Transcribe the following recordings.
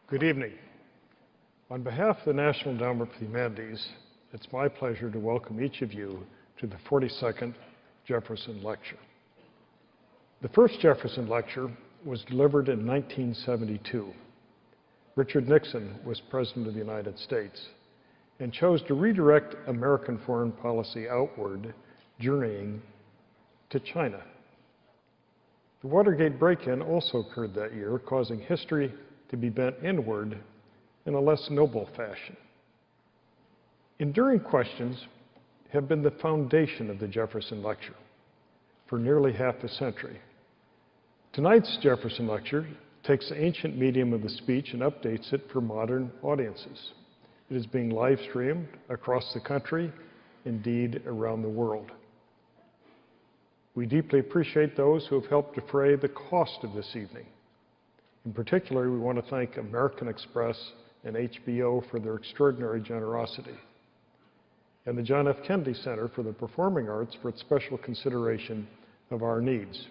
Good evening. On behalf of the National Endowment for the Humanities, it's my pleasure to welcome each of you to the 42nd Jefferson Lecture. The first Jefferson Lecture was delivered in 1972. Richard Nixon was President of the United States and chose to redirect American foreign policy outward, journeying to China. The Watergate break-in also occurred that year, causing history to be bent inward in a less noble fashion. Enduring questions have been the foundation of the Jefferson Lecture for nearly half a century. Tonight's Jefferson Lecture takes the ancient medium of the speech and updates it for modern audiences. It is being live streamed across the country, indeed around the world. We deeply appreciate those who have helped defray the cost of this evening. In particular, we want to thank American Express and HBO for their extraordinary generosity, and the John F. Kennedy Center for the Performing Arts for its special consideration of our needs.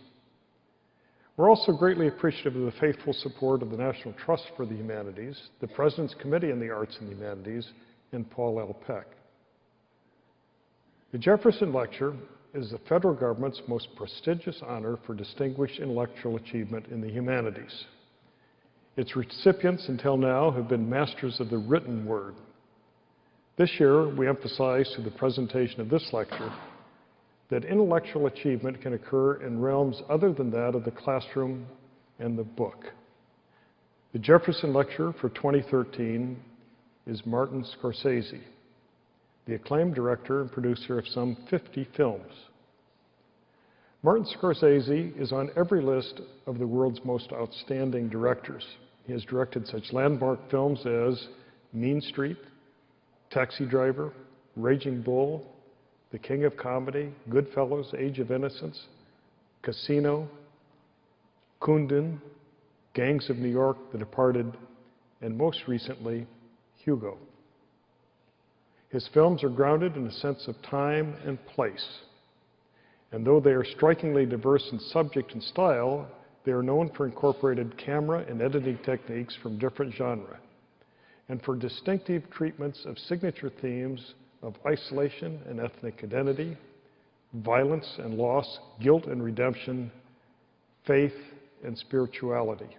We're also greatly appreciative of the faithful support of the National Trust for the Humanities, the President's Committee on the Arts and the Humanities, and Paul L. Peck. The Jefferson Lecture is the federal government's most prestigious honor for distinguished intellectual achievement in the humanities. Its recipients until now have been masters of the written word. This year, we emphasize through the presentation of this lecture that intellectual achievement can occur in realms other than that of the classroom and the book. The Jefferson Lecture for 2013 is Martin Scorsese, the acclaimed director and producer of some 50 films. Martin Scorsese is on every list of the world's most outstanding directors. He has directed such landmark films as Mean Street, Taxi Driver, Raging Bull, The King of Comedy, Goodfellas, Age of Innocence, Casino, Kundun, Gangs of New York, The Departed, and most recently, Hugo. His films are grounded in a sense of time and place. And though they are strikingly diverse in subject and style, they are known for incorporated camera and editing techniques from different genres, and for distinctive treatments of signature themes of isolation and ethnic identity, violence and loss, guilt and redemption, faith and spirituality.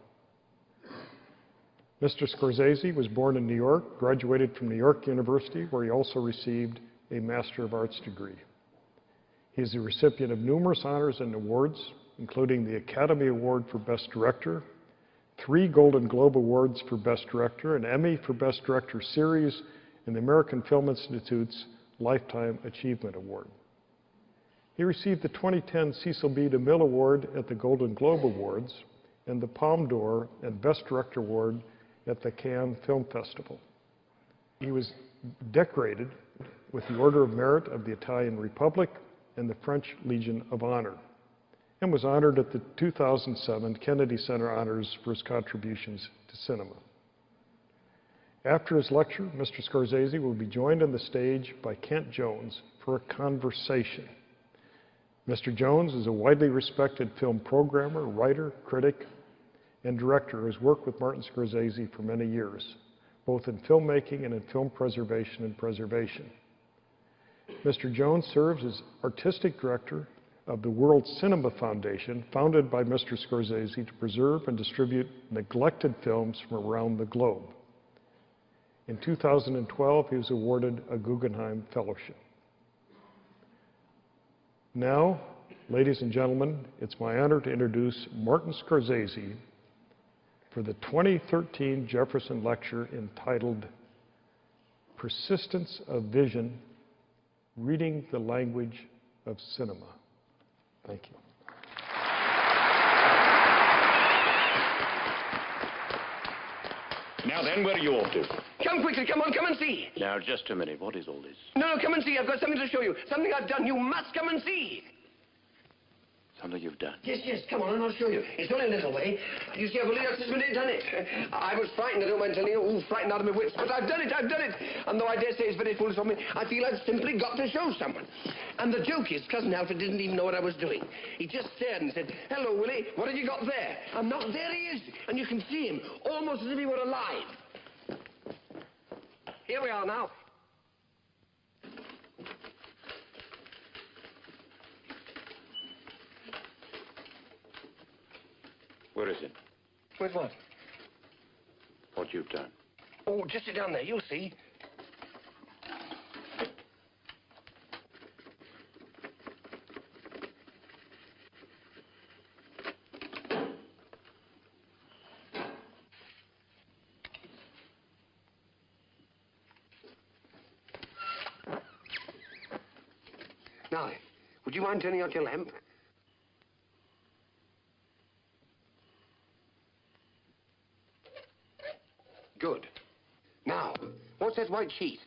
Mr. Scorsese was born in New York, graduated from New York University, where he also received a Master of Arts degree. He is the recipient of numerous honors and awards, including the Academy Award for Best Director, 3 Golden Globe Awards for Best Director, an Emmy for Best Director Series, and the American Film Institute's Lifetime Achievement Award. He received the 2010 Cecil B. DeMille Award at the Golden Globe Awards and the Palme d'Or and Best Director Award at the Cannes Film Festival. He was decorated with the Order of Merit of the Italian Republic and the French Legion of Honor, and was honored at the 2007 Kennedy Center Honors for his contributions to cinema. After his lecture, Mr. Scorsese will be joined on the stage by Kent Jones for a conversation. Mr. Jones is a widely respected film programmer, writer, critic, and director who has worked with Martin Scorsese for many years, both in filmmaking and in film preservation and preservation. Mr. Jones serves as artistic director of the World Cinema Foundation, founded by Mr. Scorsese to preserve and distribute neglected films from around the globe. In 2012, he was awarded a Guggenheim Fellowship. Now, ladies and gentlemen, it's my honor to introduce Martin Scorsese for the 2013 Jefferson Lecture entitled Persistence of Vision, Reading the Language of Cinema. Thank you. Now then, where are you off to? Come quickly, come on, come and see. Now, just a minute. What is all this? No, come and see. I've got something to show you. Something I've done. You must come and see. Tell me you've done. Yes, yes, come on, and I'll show you. It's only a little way. You see, I've only just done it. I was frightened, I don't mind telling you, frightened out of my wits, but I've done it. And though I dare say it's very foolish of me, I feel I've simply got to show someone. And the joke is, Cousin Alfred didn't even know what I was doing. He just stared and said, "Hello, Willie, what have you got there?" And now there he is, and you can see him, almost as if he were alive. Here we are now. Where is it? With what? What you've done. Oh, just sit down there, you'll see. Now, would you mind turning out your lamp? Good. Now, what's that white sheet?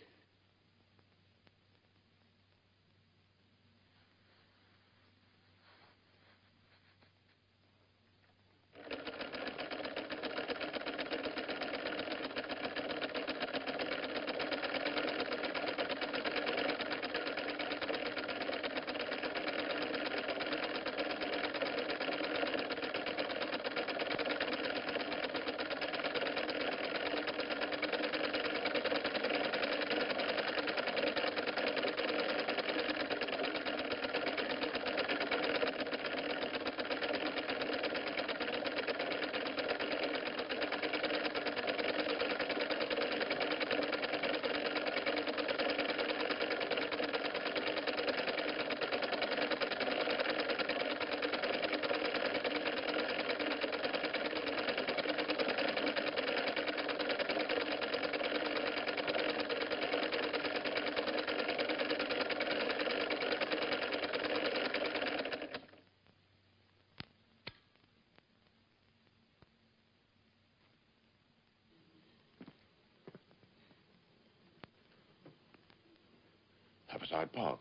That was Hyde Park.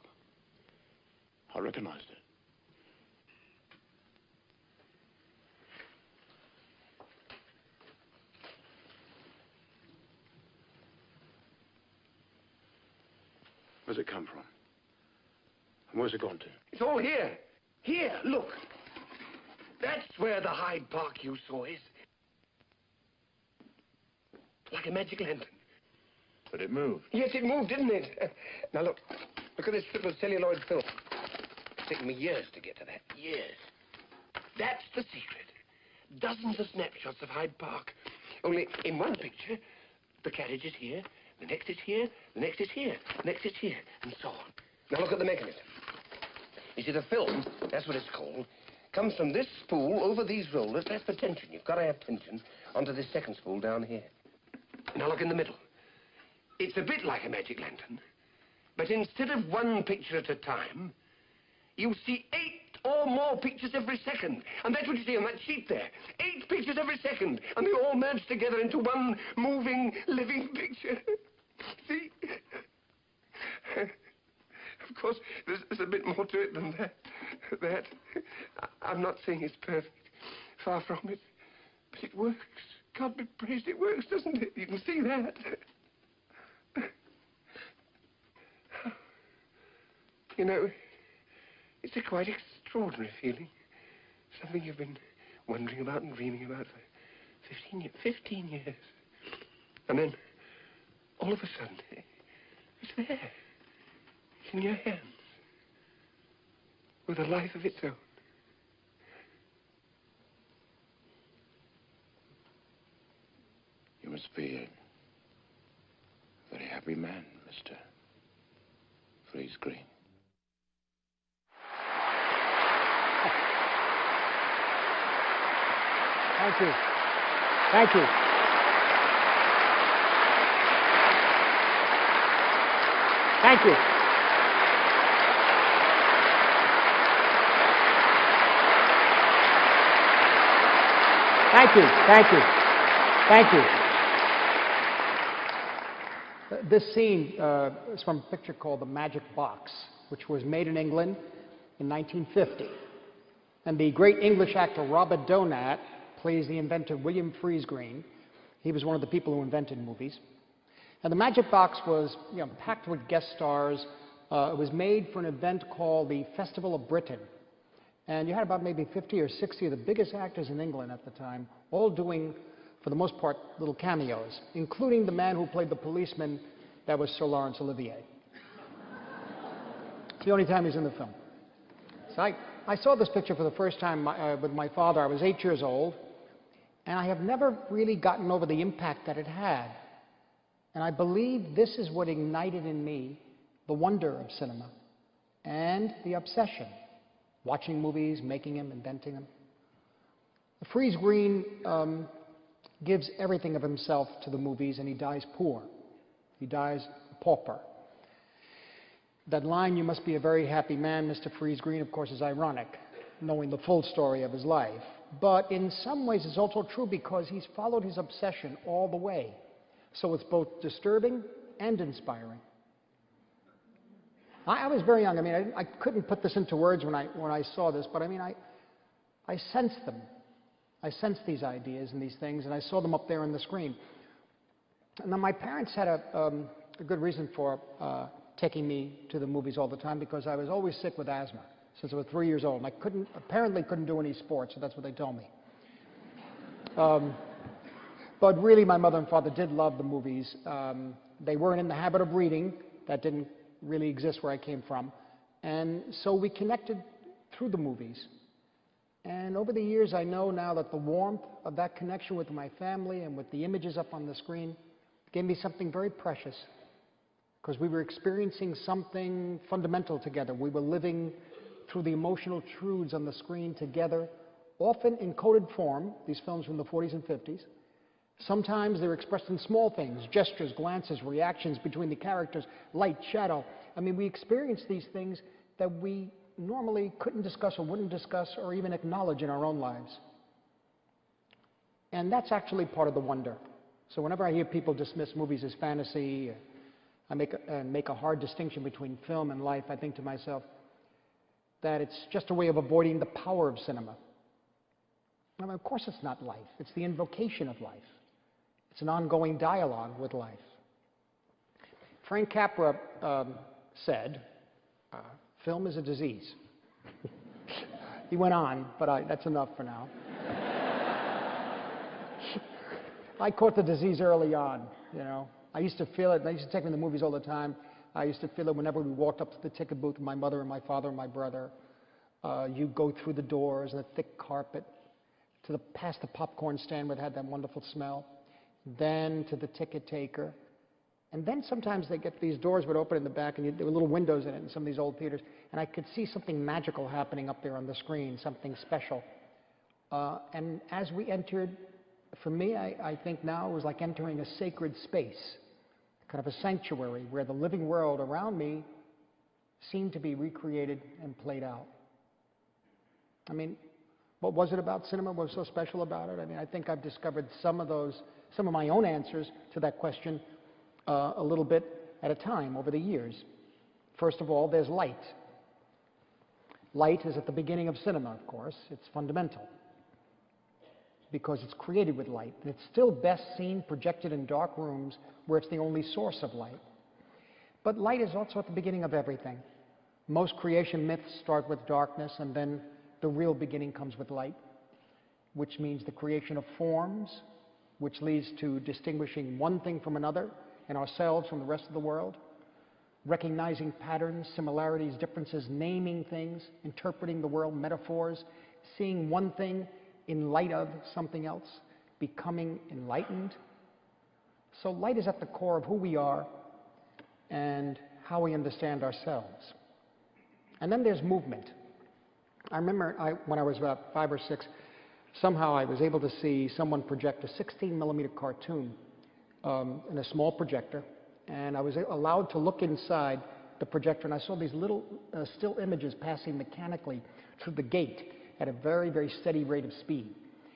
I recognized it. Where's it come from? And where's it gone to? It's all here. Here, look. That's where the Hyde Park you saw is. Like a magic lantern. But it moved. Yes, it moved, didn't it? Now, look. Look at this strip of celluloid film. It's taken me years to get to that. Years. That's the secret. Dozens of snapshots of Hyde Park. Only in one picture, the carriage is here, the next is here, the next is here, the next is here, and so on. Now, look at the mechanism. You see, the film, that's what it's called, comes from this spool over these rollers. That's the tension. You've got to have tension onto this second spool down here. Now, look in the middle. It's a bit like a magic lantern, but instead of one picture at a time, you see 8 or more pictures every second. And that's what you see on that sheet there. 8 pictures every second, and they all merge together into one moving, living picture. See? Of course, there's a bit more to it than that. I'm not saying it's perfect. Far from it. But it works. God be praised, it works, doesn't it? You can see that. You know, it's a quite extraordinary feeling. Something you've been wondering about and dreaming about for 15 years. And then, all of a sudden, it's there. It's in your hands. With a life of its own. You must be a very happy man, Mr. Freeze Green. Thank you. Thank you. Thank you. Thank you. Thank you. Thank you. This scene is from a picture called The Magic Box, which was made in England in 1950. And the great English actor Robert Donat plays the inventor William Friese-Greene. He was one of the people who invented movies. And the Magic Box was packed with guest stars. It was made for an event called the Festival of Britain. And you had about maybe 50 or 60 of the biggest actors in England at the time, all doing, for the most part, little cameos, including the man who played the policeman that was Sir Laurence Olivier. It's the only time he's in the film. So I saw this picture for the first time with my father. I was 8 years old, and I have never really gotten over the impact that it had. And I believe this is what ignited in me the wonder of cinema and the obsession. Watching movies, making them, inventing them. Friese-Greene gives everything of himself to the movies, and he dies poor. He dies a pauper. That line, "You must be a very happy man, Mr. Friese-Greene," of course, is ironic, knowing the full story of his life. But in some ways, it's also true because he's followed his obsession all the way. So it's both disturbing and inspiring. I was very young. I mean, I couldn't put this into words when I saw this, but I mean, I sensed them. I sensed these ideas and these things, and I saw them up there on the screen. And then my parents had a good reason for taking me to the movies all the time, because I was always sick with asthma since I was 3 years old, and I apparently couldn't do any sports, so that's what they told me. But really, my mother and father did love the movies. They weren't in the habit of reading. That didn't really exist where I came from. And so we connected through the movies. And over the years, I know now that the warmth of that connection with my family and with the images up on the screen gave me something very precious, because we were experiencing something fundamental together. We were living through the emotional truths on the screen together, often in coded form, these films from the 40s and 50s. Sometimes they're expressed in small things, gestures, glances, reactions between the characters, light, shadow. I mean, we experience these things that we normally couldn't discuss or wouldn't discuss or even acknowledge in our own lives. And that's actually part of the wonder. So whenever I hear people dismiss movies as fantasy, I make a hard distinction between film and life, I think to myself that it's just a way of avoiding the power of cinema. I mean, of course it's not life. It's the invocation of life. It's an ongoing dialogue with life. Frank Capra said, film is a disease. He went on, but that's enough for now. I caught the disease early on, you know. I used to feel it. They used to take me to the movies all the time. I used to feel it whenever we walked up to the ticket booth with my mother and my father and my brother. You go through the doors and the thick carpet, past the popcorn stand where it had that wonderful smell, then to the ticket taker. And then sometimes these doors would open in the back, and there were little windows in it in some of these old theaters, and I could see something magical happening up there on the screen, something special. And as we entered, for me, I think now it was like entering a sacred space, kind of a sanctuary where the living world around me seemed to be recreated and played out. I mean, what was it about cinema? What was so special about it? I mean, I think I've discovered some of my own answers to that question a little bit at a time over the years. First of all, there's light. Light is at the beginning of cinema, of course. It's fundamental because it's created with light. And it's still best seen projected in dark rooms where it's the only source of light. But light is also at the beginning of everything. Most creation myths start with darkness, and then the real beginning comes with light, which means the creation of forms, which leads to distinguishing one thing from another and ourselves from the rest of the world, recognizing patterns, similarities, differences, naming things, interpreting the world, metaphors, seeing one thing in light of something else, becoming enlightened. So light is at the core of who we are and how we understand ourselves. And then there's movement. I remember when I was about 5 or 6, somehow I was able to see someone project a 16-millimeter cartoon in a small projector, and I was allowed to look inside the projector, and I saw these little still images passing mechanically through the gate at a very, very steady rate of speed.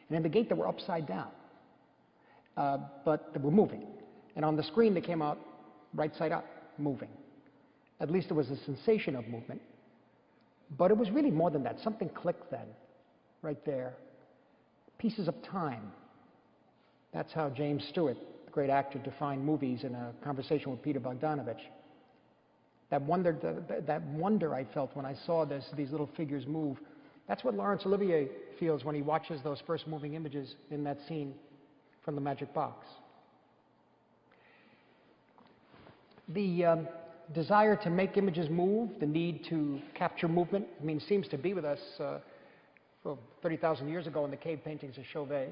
And in the gate, they were upside down, but they were moving. And on the screen, they came out right side up, moving. At least there was a sensation of movement. But it was really more than that. Something clicked then. right there. Pieces of time. That's how James Stewart, the great actor, defined movies in a conversation with Peter Bogdanovich. That wonder I felt when I saw these little figures move, that's what Laurence Olivier feels when he watches those first moving images in that scene from the Magic Box. The desire to make images move, the need to capture movement, seems to be with us 30,000 years ago in the cave paintings of Chauvet,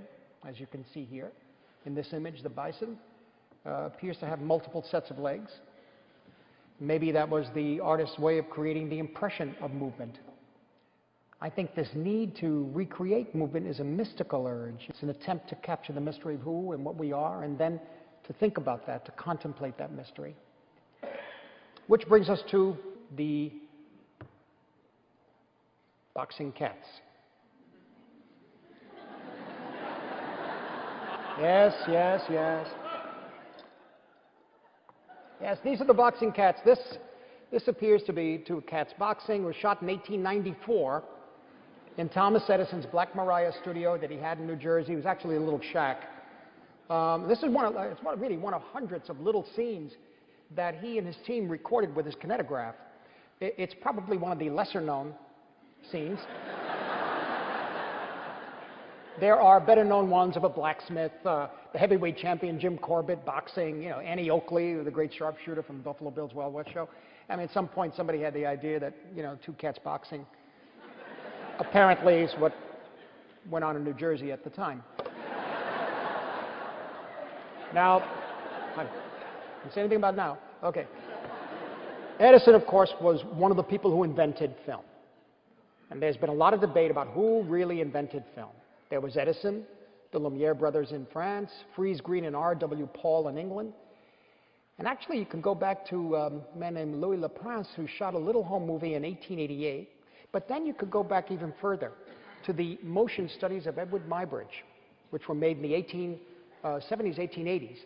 as you can see here. In this image, the bison appears to have multiple sets of legs. Maybe that was the artist's way of creating the impression of movement. I think this need to recreate movement is a mystical urge. It's an attempt to capture the mystery of who and what we are, and then to think about that, to contemplate that mystery. Which brings us to the boxing cats. Yes, yes, yes. Yes, these are the boxing cats. This appears to be two cats boxing. It was shot in 1894 in Thomas Edison's Black Maria studio that he had in New Jersey. It was actually a little shack. This is really one of hundreds of little scenes that he and his team recorded with his kinetograph. It's probably one of the lesser known scenes. There are better known ones of a blacksmith, the heavyweight champion Jim Corbett boxing, Annie Oakley, the great sharpshooter from Buffalo Bill's Wild West show. At some point somebody had the idea that, two cats boxing apparently is what went on in New Jersey at the time. Now, can you say anything about now? Okay. Edison, of course, was one of the people who invented film. And there's been a lot of debate about who really invented film. There was Edison, the Lumiere brothers in France, Friese Greene and R.W. Paul in England. And actually, you can go back to a man named Louis Laprince, who shot a little home movie in 1888. But then you could go back even further to the motion studies of Edward Muybridge, which were made in the 1870s, 1880s.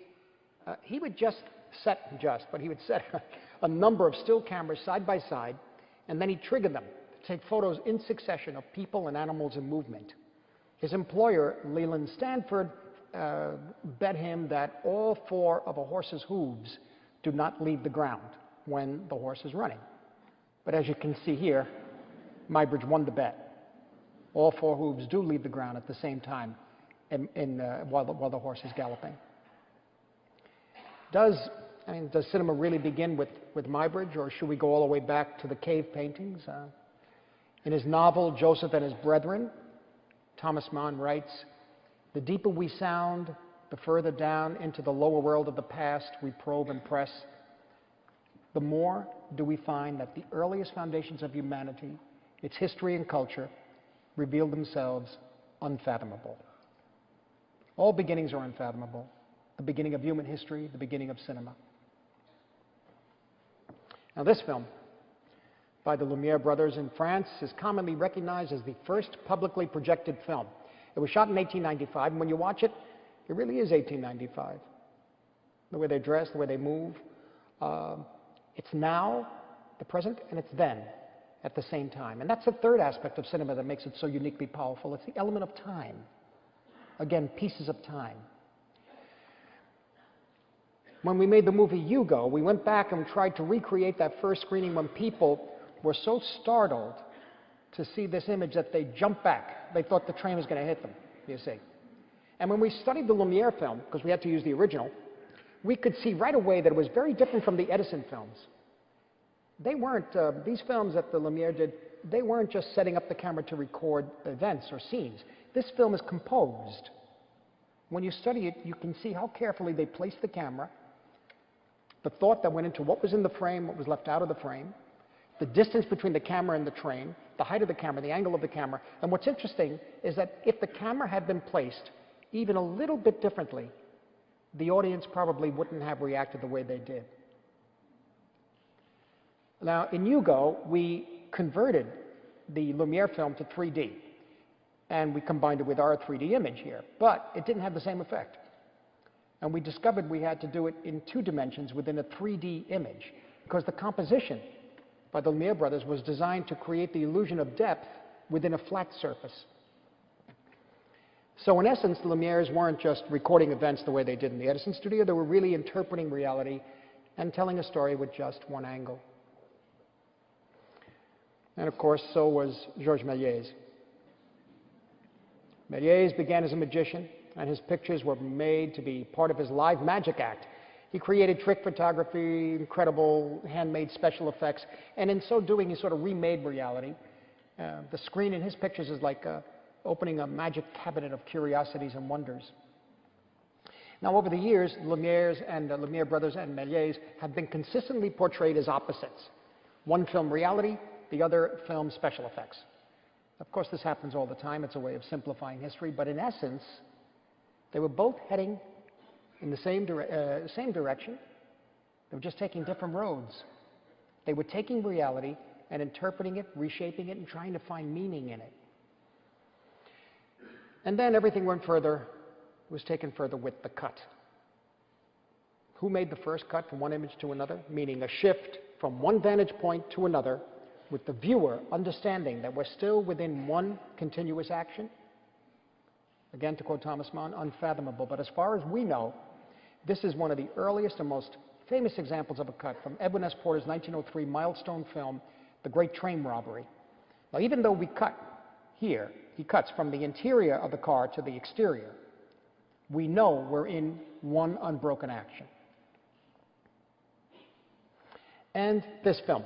He would but he would set a number of still cameras side by side, and then he'd trigger them to take photos in succession of people and animals in movement. His employer, Leland Stanford, bet him that all four of a horse's hooves do not leave the ground when the horse is running. But as you can see here, Muybridge won the bet. All four hooves do leave the ground at the same time while the horse is galloping. Does cinema really begin with Muybridge, or should we go all the way back to the cave paintings? In his novel, Joseph and His Brethren, Thomas Mann writes, "The deeper we sound, the further down into the lower world of the past we probe and press, the more do we find that the earliest foundations of humanity, its history and culture, reveal themselves unfathomable." All beginnings are unfathomable. The beginning of human history, the beginning of cinema. Now, this film by the Lumiere brothers in France is commonly recognized as the first publicly projected film. It was shot in 1895, and when you watch it, it really is 1895. The way they dress, the way they move. It's now, the present, and it's then at the same time. And that's the third aspect of cinema that makes it so uniquely powerful. It's the element of time. Again, pieces of time. When we made the movie Hugo, we went back and tried to recreate that first screening when people were so startled to see this image that they jumped back. They thought the train was going to hit them, you see. And when we studied the Lumiere film, because we had to use the original, we could see right away that it was very different from the Edison films. They weren't, these films that the Lumiere did, they weren't just setting up the camera to record events or scenes. This film is composed. When you study it, you can see how carefully they placed the camera, the thought that went into what was in the frame, what was left out of the frame, the distance between the camera and the train, the height of the camera, the angle of the camera. And what's interesting is that if the camera had been placed even a little bit differently, the audience probably wouldn't have reacted the way they did. Now, in Hugo, we converted the Lumiere film to 3D, and we combined it with our 3D image here, but it didn't have the same effect. And we discovered we had to do it in 2 dimensions within a 3D image, because the composition by the Lumiere brothers was designed to create the illusion of depth within a flat surface. So in essence, the Lumieres weren't just recording events the way they did in the Edison studio. They were really interpreting reality and telling a story with just one angle. And of course, so was Georges Méliès. Méliès began as a magician, and his pictures were made to be part of his live magic act. He created trick photography, incredible handmade special effects, and in so doing, he sort of remade reality. The screen in his pictures is like opening a magic cabinet of curiosities and wonders. Now, over the years, Lumiere's and the Lumiere brothers and Méliès have been consistently portrayed as opposites. One film reality, the other film special effects. Of course, this happens all the time. It's a way of simplifying history, but in essence, they were both heading in the same direction. They were just taking different roads. They were taking reality and interpreting it, reshaping it, and trying to find meaning in it. And then everything went further, was taken further with the cut. Who made the first cut from one image to another? Meaning a shift from one vantage point to another, with the viewer understanding that we're still within one continuous action. Again, to quote Thomas Mann, unfathomable. But as far as we know, this is one of the earliest and most famous examples of a cut from Edwin S. Porter's 1903 milestone film, The Great Train Robbery. Now, even though we cut here, he cuts from the interior of the car to the exterior, we know we're in one unbroken action. And this film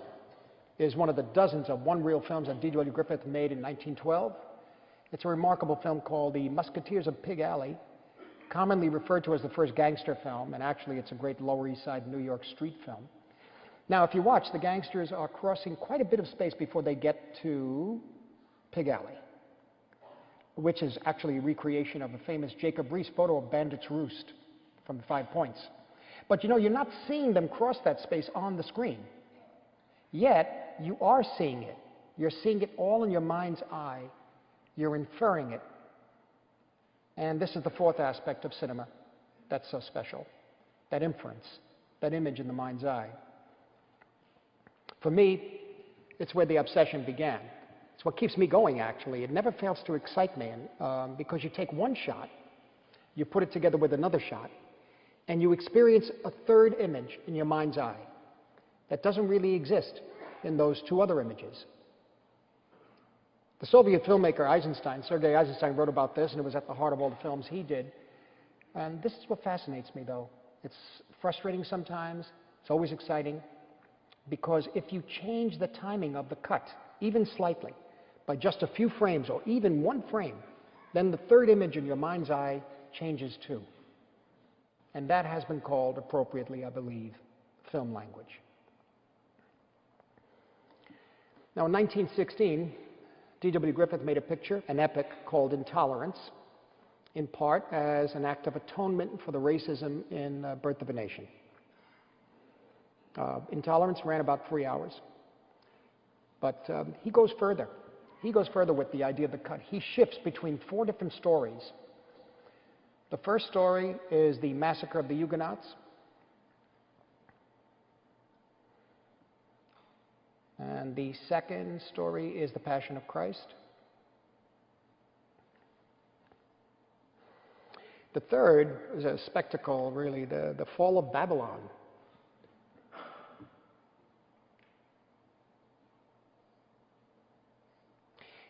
is one of the dozens of one-reel films that D.W. Griffith made in 1912. It's a remarkable film called The Musketeers of Pig Alley, commonly referred to as the first gangster film, and actually it's a great Lower East Side New York street film. Now, if you watch, the gangsters are crossing quite a bit of space before they get to Pig Alley, which is actually a recreation of a famous Jacob Riis photo of Bandit's Roost from the 5 Points. But you know, you're not seeing them cross that space on the screen. Yet, you are seeing it. You're seeing it all in your mind's eye. You're inferring it. And this is the fourth aspect of cinema that's so special, that inference, that image in the mind's eye. For me, it's where the obsession began. It's what keeps me going, actually. It never fails to excite me, because you take one shot, you put it together with another shot, and you experience a third image in your mind's eye that doesn't really exist in those two other images. The Soviet filmmaker Eisenstein, Sergei Eisenstein, wrote about this, and it was at the heart of all the films he did. And this is what fascinates me, though. It's frustrating sometimes. It's always exciting, because if you change the timing of the cut, even slightly, by just a few frames or even one frame, then the third image in your mind's eye changes too. And that has been called, appropriately, I believe, film language. Now, in 1916, D.W. Griffith made a picture, an epic called Intolerance, in part as an act of atonement for the racism in Birth of a Nation. Intolerance ran about 3 hours. But he goes further. He goes further with the idea of the cut. He shifts between 4 different stories. The first story is the massacre of the Huguenots. And the second story is the Passion of Christ. The third is a spectacle, really, the fall of Babylon.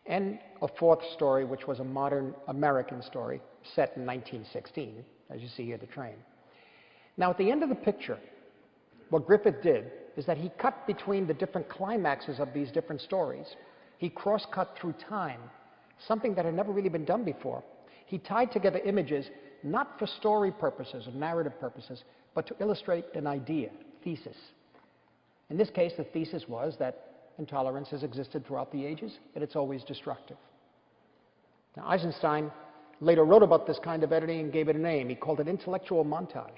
And a fourth story, which was a modern American story set in 1916, as you see here, the train. Now, at the end of the picture, what Griffith did is that he cut between the different climaxes of these different stories. He cross-cut through time, something that had never really been done before. He tied together images not for story purposes or narrative purposes, but to illustrate an idea, thesis. In this case, the thesis was that intolerance has existed throughout the ages, and it's always destructive. Now, Eisenstein later wrote about this kind of editing and gave it a name. He called it intellectual montage.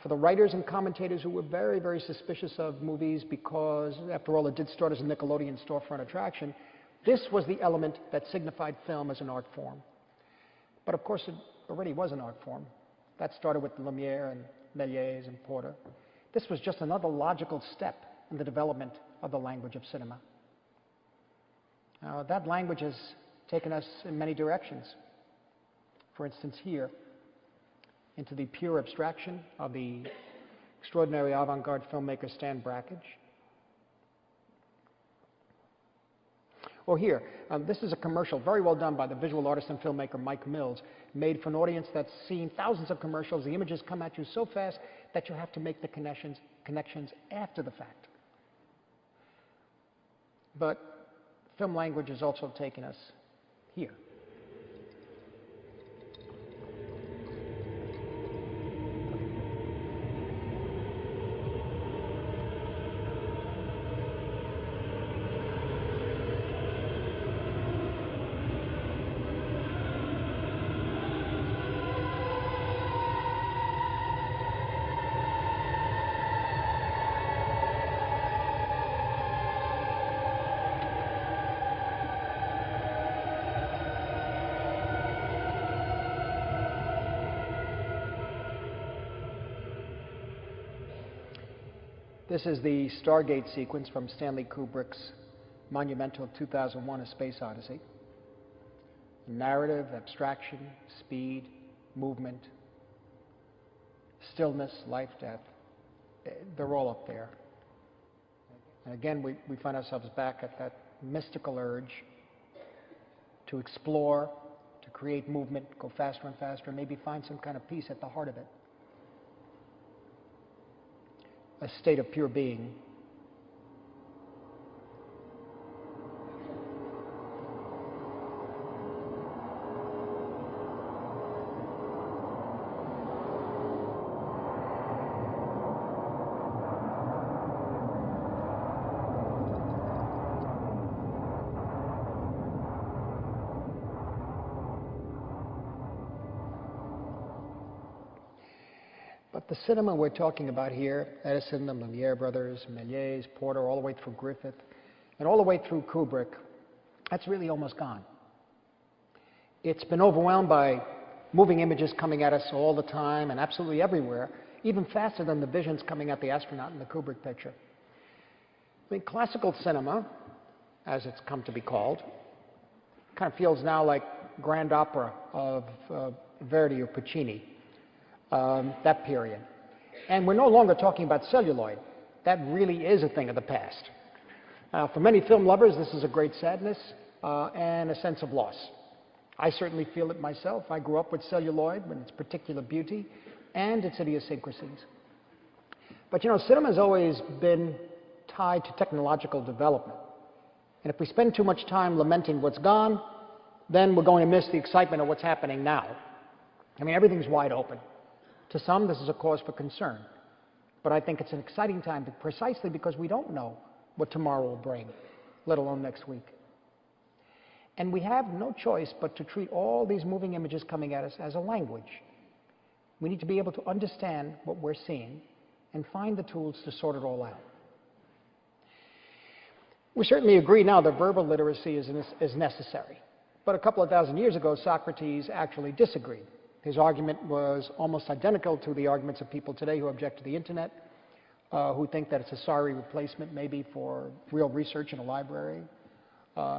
For the writers and commentators who were very, very suspicious of movies because, after all, it did start as a Nickelodeon storefront attraction, this was the element that signified film as an art form. But of course, it already was an art form. That started with Lumiere and Méliès and Porter. This was just another logical step in the development of the language of cinema. Now, that language has taken us in many directions. For instance, here, into the pure abstraction of the extraordinary avant-garde filmmaker Stan Brakhage. Or here, this is a commercial very well done by the visual artist and filmmaker Mike Mills, made for an audience that's seen thousands of commercials. The images come at you so fast that you have to make the connections after the fact. But film language has also taken us here. This is the Stargate sequence from Stanley Kubrick's monumental 2001: A Space Odyssey. Narrative, abstraction, speed, movement, stillness, life, death, they're all up there. And again, we find ourselves back at that mystical urge to explore, to create movement, go faster and faster, maybe find some kind of peace at the heart of it. A state of pure being. But the cinema we're talking about here, Edison, the Lumiere brothers, Méliès, Porter, all the way through Griffith, and all the way through Kubrick, that's really almost gone. It's been overwhelmed by moving images coming at us all the time and absolutely everywhere, even faster than the visions coming at the astronaut in the Kubrick picture. I mean, classical cinema, as it's come to be called, kind of feels now like grand opera of Verdi or Puccini. That period. And we're no longer talking about celluloid. That really is a thing of the past. For many film lovers, this is a great sadness and a sense of loss. I certainly feel it myself. I grew up with celluloid with its particular beauty and its idiosyncrasies. But you know, cinema has always been tied to technological development. And if we spend too much time lamenting what's gone, then we're going to miss the excitement of what's happening now. I mean, everything's wide open. To some, this is a cause for concern. But I think it's an exciting time precisely because we don't know what tomorrow will bring, let alone next week. And we have no choice but to treat all these moving images coming at us as a language. We need to be able to understand what we're seeing and find the tools to sort it all out. We certainly agree now that verbal literacy is necessary. But a couple of thousand years ago, Socrates actually disagreed. His argument was almost identical to the arguments of people today who object to the internet, who think that it's a sorry replacement maybe for real research in a library.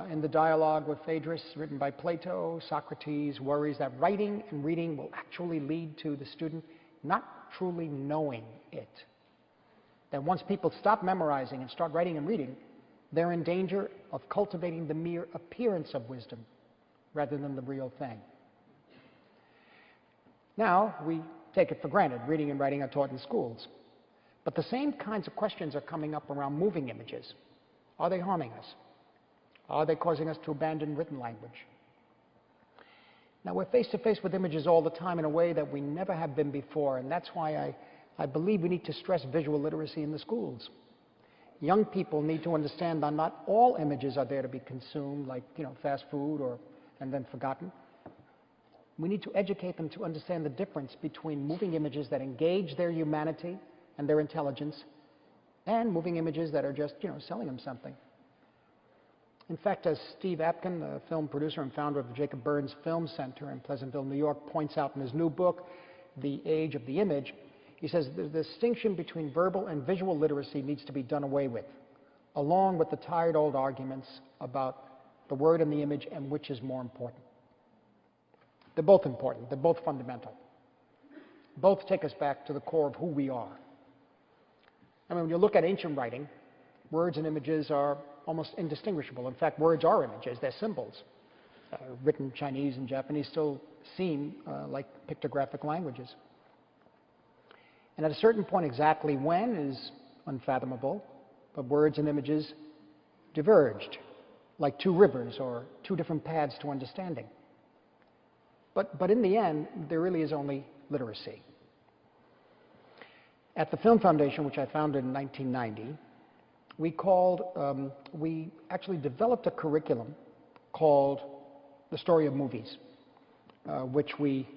In the dialogue with Phaedrus, written by Plato, Socrates worries that writing and reading will actually lead to the student not truly knowing it. That once people stop memorizing and start writing and reading, they're in danger of cultivating the mere appearance of wisdom rather than the real thing. Now, we take it for granted. Reading and writing are taught in schools. But the same kinds of questions are coming up around moving images. Are they harming us? Are they causing us to abandon written language? Now, we're face to face with images all the time in a way that we never have been before, and that's why I believe we need to stress visual literacy in the schools. Young people need to understand that not all images are there to be consumed, like, you know, fast food and then forgotten. We need to educate them to understand the difference between moving images that engage their humanity and their intelligence and moving images that are just, you know, selling them something. In fact, as Steve Apkin, the film producer and founder of the Jacob Burns Film Center in Pleasantville, New York, points out in his new book, The Age of the Image, he says the distinction between verbal and visual literacy needs to be done away with, along with the tired old arguments about the word and the image, and which is more important? They're both important. They're both fundamental. Both take us back to the core of who we are. I mean, when you look at ancient writing, words and images are almost indistinguishable. In fact, words are images. They're symbols. Written Chinese and Japanese still seem like pictographic languages. And at a certain point, exactly when is unfathomable, but words and images diverged, like two rivers or two different paths to understanding. But in the end, there really is only literacy. At the Film Foundation, which I founded in 1990, we actually developed a curriculum called The Story of Movies, which we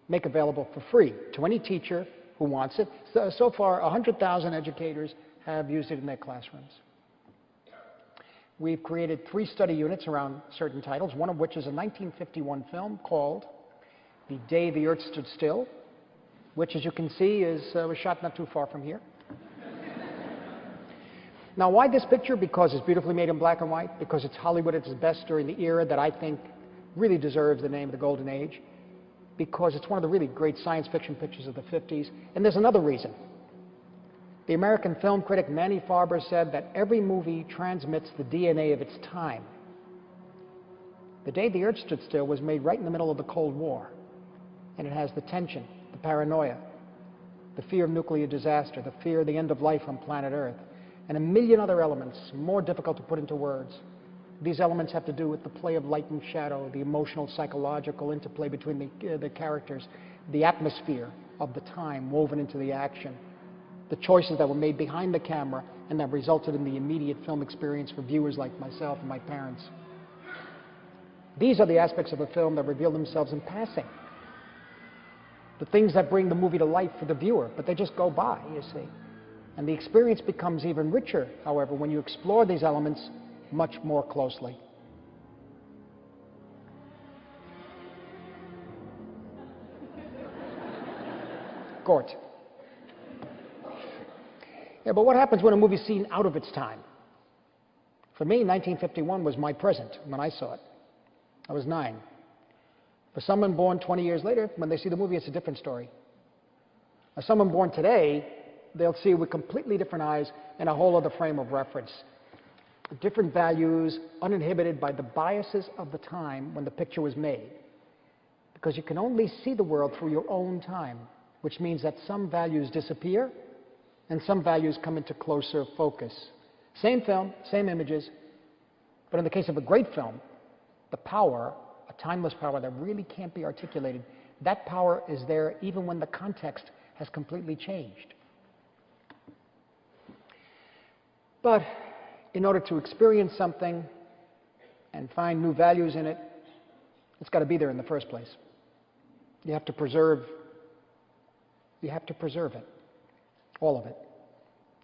make available for free to any teacher who wants it. So far, 100,000 educators have used it in their classrooms. We've created 3 study units around certain titles, one of which is a 1951 film called The Day the Earth Stood Still, which, as you can see, was shot not too far from here. Now, why this picture? Because it's beautifully made in black and white, because it's Hollywood at its best during the era that I think really deserves the name of the Golden Age, because it's one of the really great science fiction pictures of the 50s. And there's another reason. The American film critic Manny Farber said that every movie transmits the DNA of its time. The Day the Earth Stood Still was made right in the middle of the Cold War, and it has the tension, the paranoia, the fear of nuclear disaster, the fear of the end of life on planet Earth, and a million other elements more difficult to put into words. These elements have to do with the play of light and shadow, the emotional, psychological interplay between the characters, the atmosphere of the time woven into the action, the choices that were made behind the camera and that resulted in the immediate film experience for viewers like myself and my parents. These are the aspects of a film that reveal themselves in passing. The things that bring the movie to life for the viewer, but they just go by, you see. And the experience becomes even richer, however, when you explore these elements much more closely. Gort. Yeah, but what happens when a movie is seen out of its time? For me, 1951 was my present when I saw it. I was 9. For someone born 20 years later, when they see the movie, it's a different story. Or someone born today, they'll see it with completely different eyes and a whole other frame of reference. Different values, uninhibited by the biases of the time when the picture was made. Because you can only see the world through your own time, which means that some values disappear and some values come into closer focus. Same film, same images, but in the case of a great film, the power, a timeless power that really can't be articulated, that power is there even when the context has completely changed. But in order to experience something and find new values in it, it's got to be there in the first place. You have to preserve it, all of it.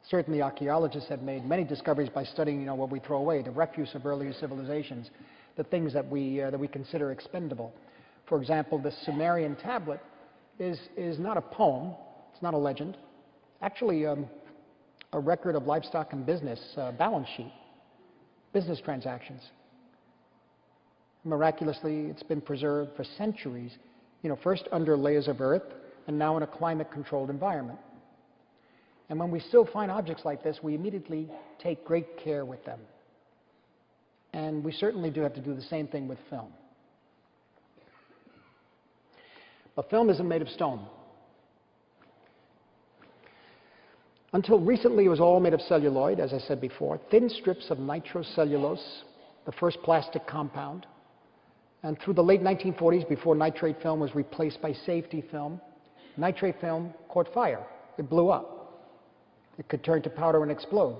Certainly archaeologists have made many discoveries by studying, what we throw away, the refuse of earlier civilizations, the things that we consider expendable. For example, the Sumerian tablet is not a poem, it's not a legend. Actually, a record of livestock and business, balance sheet, business transactions. Miraculously, it's been preserved for centuries, first under layers of earth and now in a climate-controlled environment. And when we still find objects like this, we immediately take great care with them. And we certainly do have to do the same thing with film. But film isn't made of stone. Until recently, it was all made of celluloid, as I said before, thin strips of nitrocellulose, the first plastic compound. And through the late 1940s, before nitrate film was replaced by safety film, nitrate film caught fire. It blew up. It could turn to powder and explode.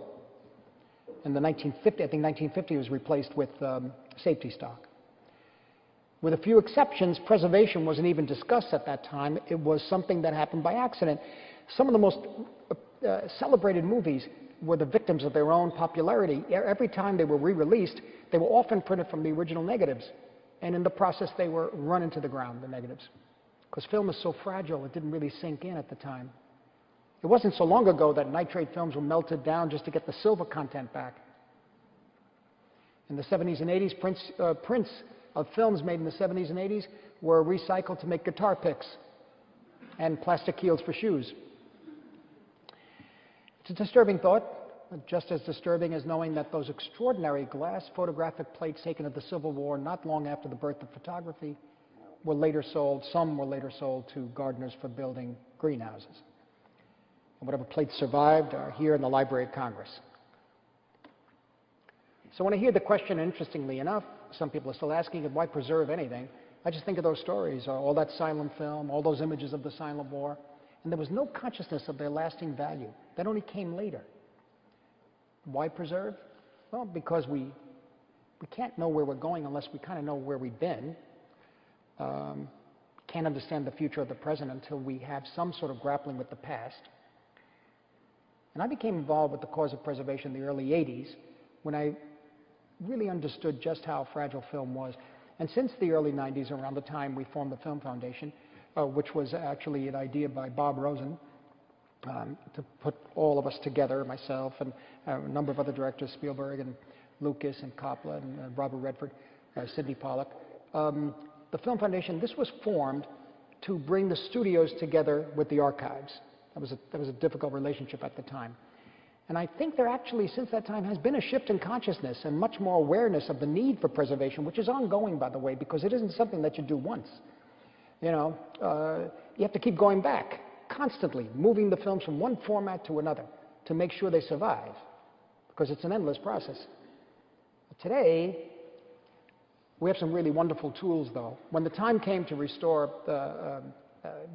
In the 1950 was replaced with safety stock. With a few exceptions, preservation wasn't even discussed at that time. It was something that happened by accident. Some of the most celebrated movies were the victims of their own popularity. Every time they were re-released, they were often printed from the original negatives. And in the process, they were run into the ground, the negatives. Because film is so fragile, it didn't really sink in at the time. It wasn't so long ago that nitrate films were melted down just to get the silver content back. In the 70s and 80s, prints of films made in the 70s and 80s were recycled to make guitar picks and plastic heels for shoes. It's a disturbing thought, just as disturbing as knowing that those extraordinary glass photographic plates taken at the Civil War not long after the birth of photography were later sold, some were later sold to gardeners for building greenhouses. And whatever plates survived are here in the Library of Congress. So when I hear the question, interestingly enough, some people are still asking, why preserve anything? I just think of those stories, all that silent film, all those images of the silent war, and there was no consciousness of their lasting value. That only came later. Why preserve? Well, because we can't know where we're going unless we kind of know where we've been. Can't understand the future of the present until we have some sort of grappling with the past. And I became involved with the cause of preservation in the early 80s when I really understood just how fragile film was. And since the early 90s, around the time we formed the Film Foundation, which was actually an idea by Bob Rosen, to put all of us together, myself and a number of other directors, Spielberg and Lucas and Coppola and Robert Redford, Sidney Pollack. The Film Foundation, this was formed to bring the studios together with the archives. That was a difficult relationship at the time. And I think there actually, since that time, has been a shift in consciousness and much more awareness of the need for preservation, which is ongoing, by the way, because it isn't something that you do once. You know, you have to keep going back, constantly moving the films from one format to another to make sure they survive, because it's an endless process. Today, we have some really wonderful tools, though. When the time came to restore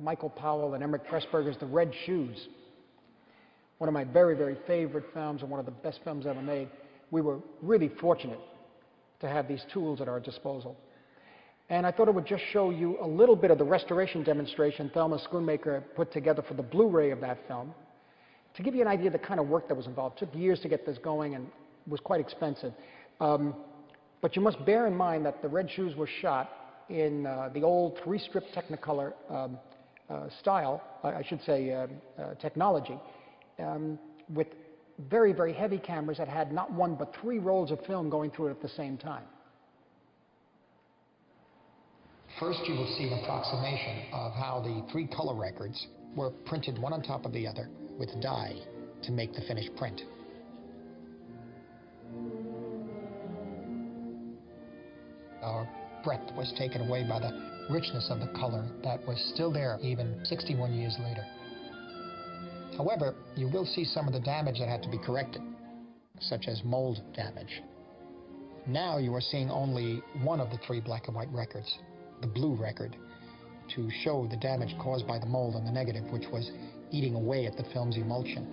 Michael Powell and Emmerich Pressburger's The Red Shoes, one of my very, very favorite films and one of the best films ever made, we were really fortunate to have these tools at our disposal. And I thought it would just show you a little bit of the restoration demonstration Thelma Schoonmaker put together for the Blu-ray of that film, to give you an idea of the kind of work that was involved. It took years to get this going and was quite expensive. But you must bear in mind that The Red Shoes was shot in the old 3-strip Technicolor style, I should say technology, with very, very heavy cameras that had not one but 3 rolls of film going through it at the same time. First, you will see an approximation of how the 3 color records were printed one on top of the other with dye to make the finished print. Our breath was taken away by the richness of the color that was still there even 61 years later. However, you will see some of the damage that had to be corrected, such as mold damage. Now you are seeing only one of the 3 black and white records, the blue record, to show the damage caused by the mold on the negative, which was eating away at the film's emulsion.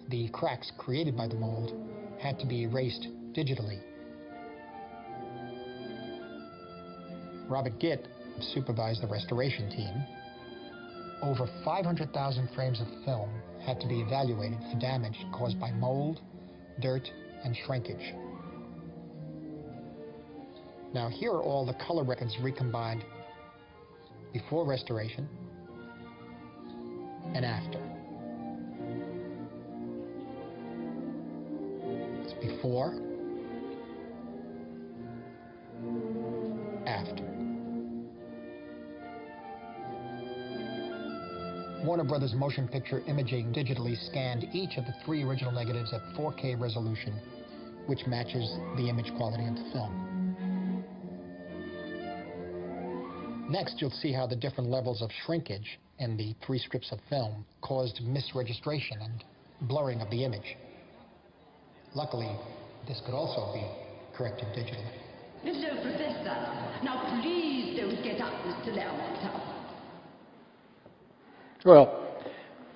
The cracks created by the mold had to be erased digitally. Robert Gitt supervised the restoration team. Over 500,000 frames of film had to be evaluated for damage caused by mold, dirt, and shrinkage. Now here are all the color records recombined before restoration and after. It's before, after. Warner Brothers Motion Picture Imaging digitally scanned each of the 3 original negatives at 4K resolution, which matches the image quality of the film. Next, you'll see how the different levels of shrinkage in the 3 strips of film caused misregistration and blurring of the image. Luckily, this could also be corrected digitally. Mr. Professor, now please don't get up, Mr. Lamont. Well,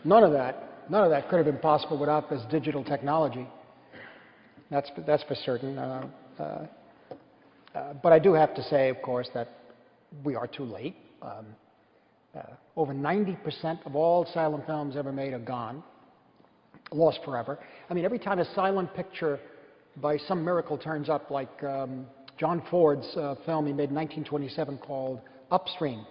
none of that could have been possible without this digital technology. That's for certain. But I do have to say, of course, that we are too late. Over 90% of all silent films ever made are gone, lost forever. I mean, every time a silent picture by some miracle turns up, like John Ford's film he made in 1927 called Upstream,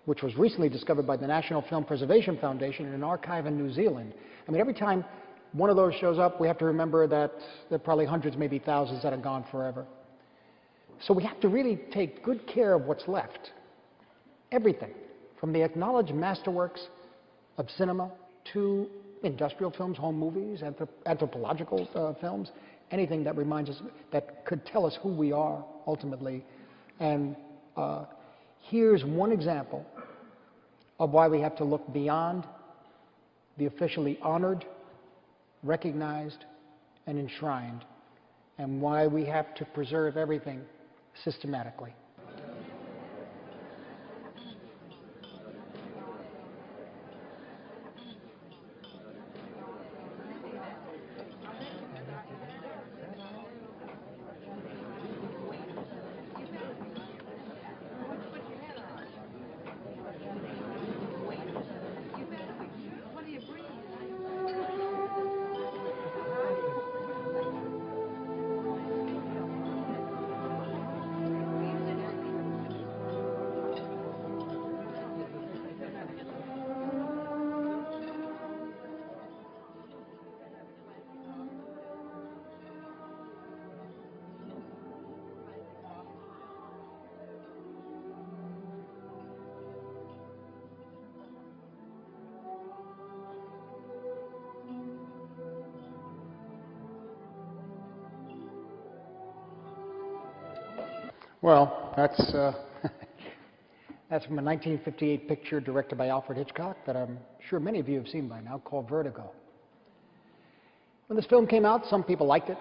which was recently discovered by the National Film Preservation Foundation in an archive in New Zealand. I mean, every time one of those shows up, we have to remember that there are probably hundreds, maybe thousands that are gone forever. So we have to really take good care of what's left. Everything, from the acknowledged masterworks of cinema to industrial films, home movies, anthropological films, anything that reminds us, that could tell us who we are ultimately. And here's one example of why we have to look beyond the officially honored, recognized, and enshrined, and why we have to preserve everything systematically. Well, that's that's from a 1958 picture directed by Alfred Hitchcock that I'm sure many of you have seen by now, called Vertigo. When this film came out, some people liked it,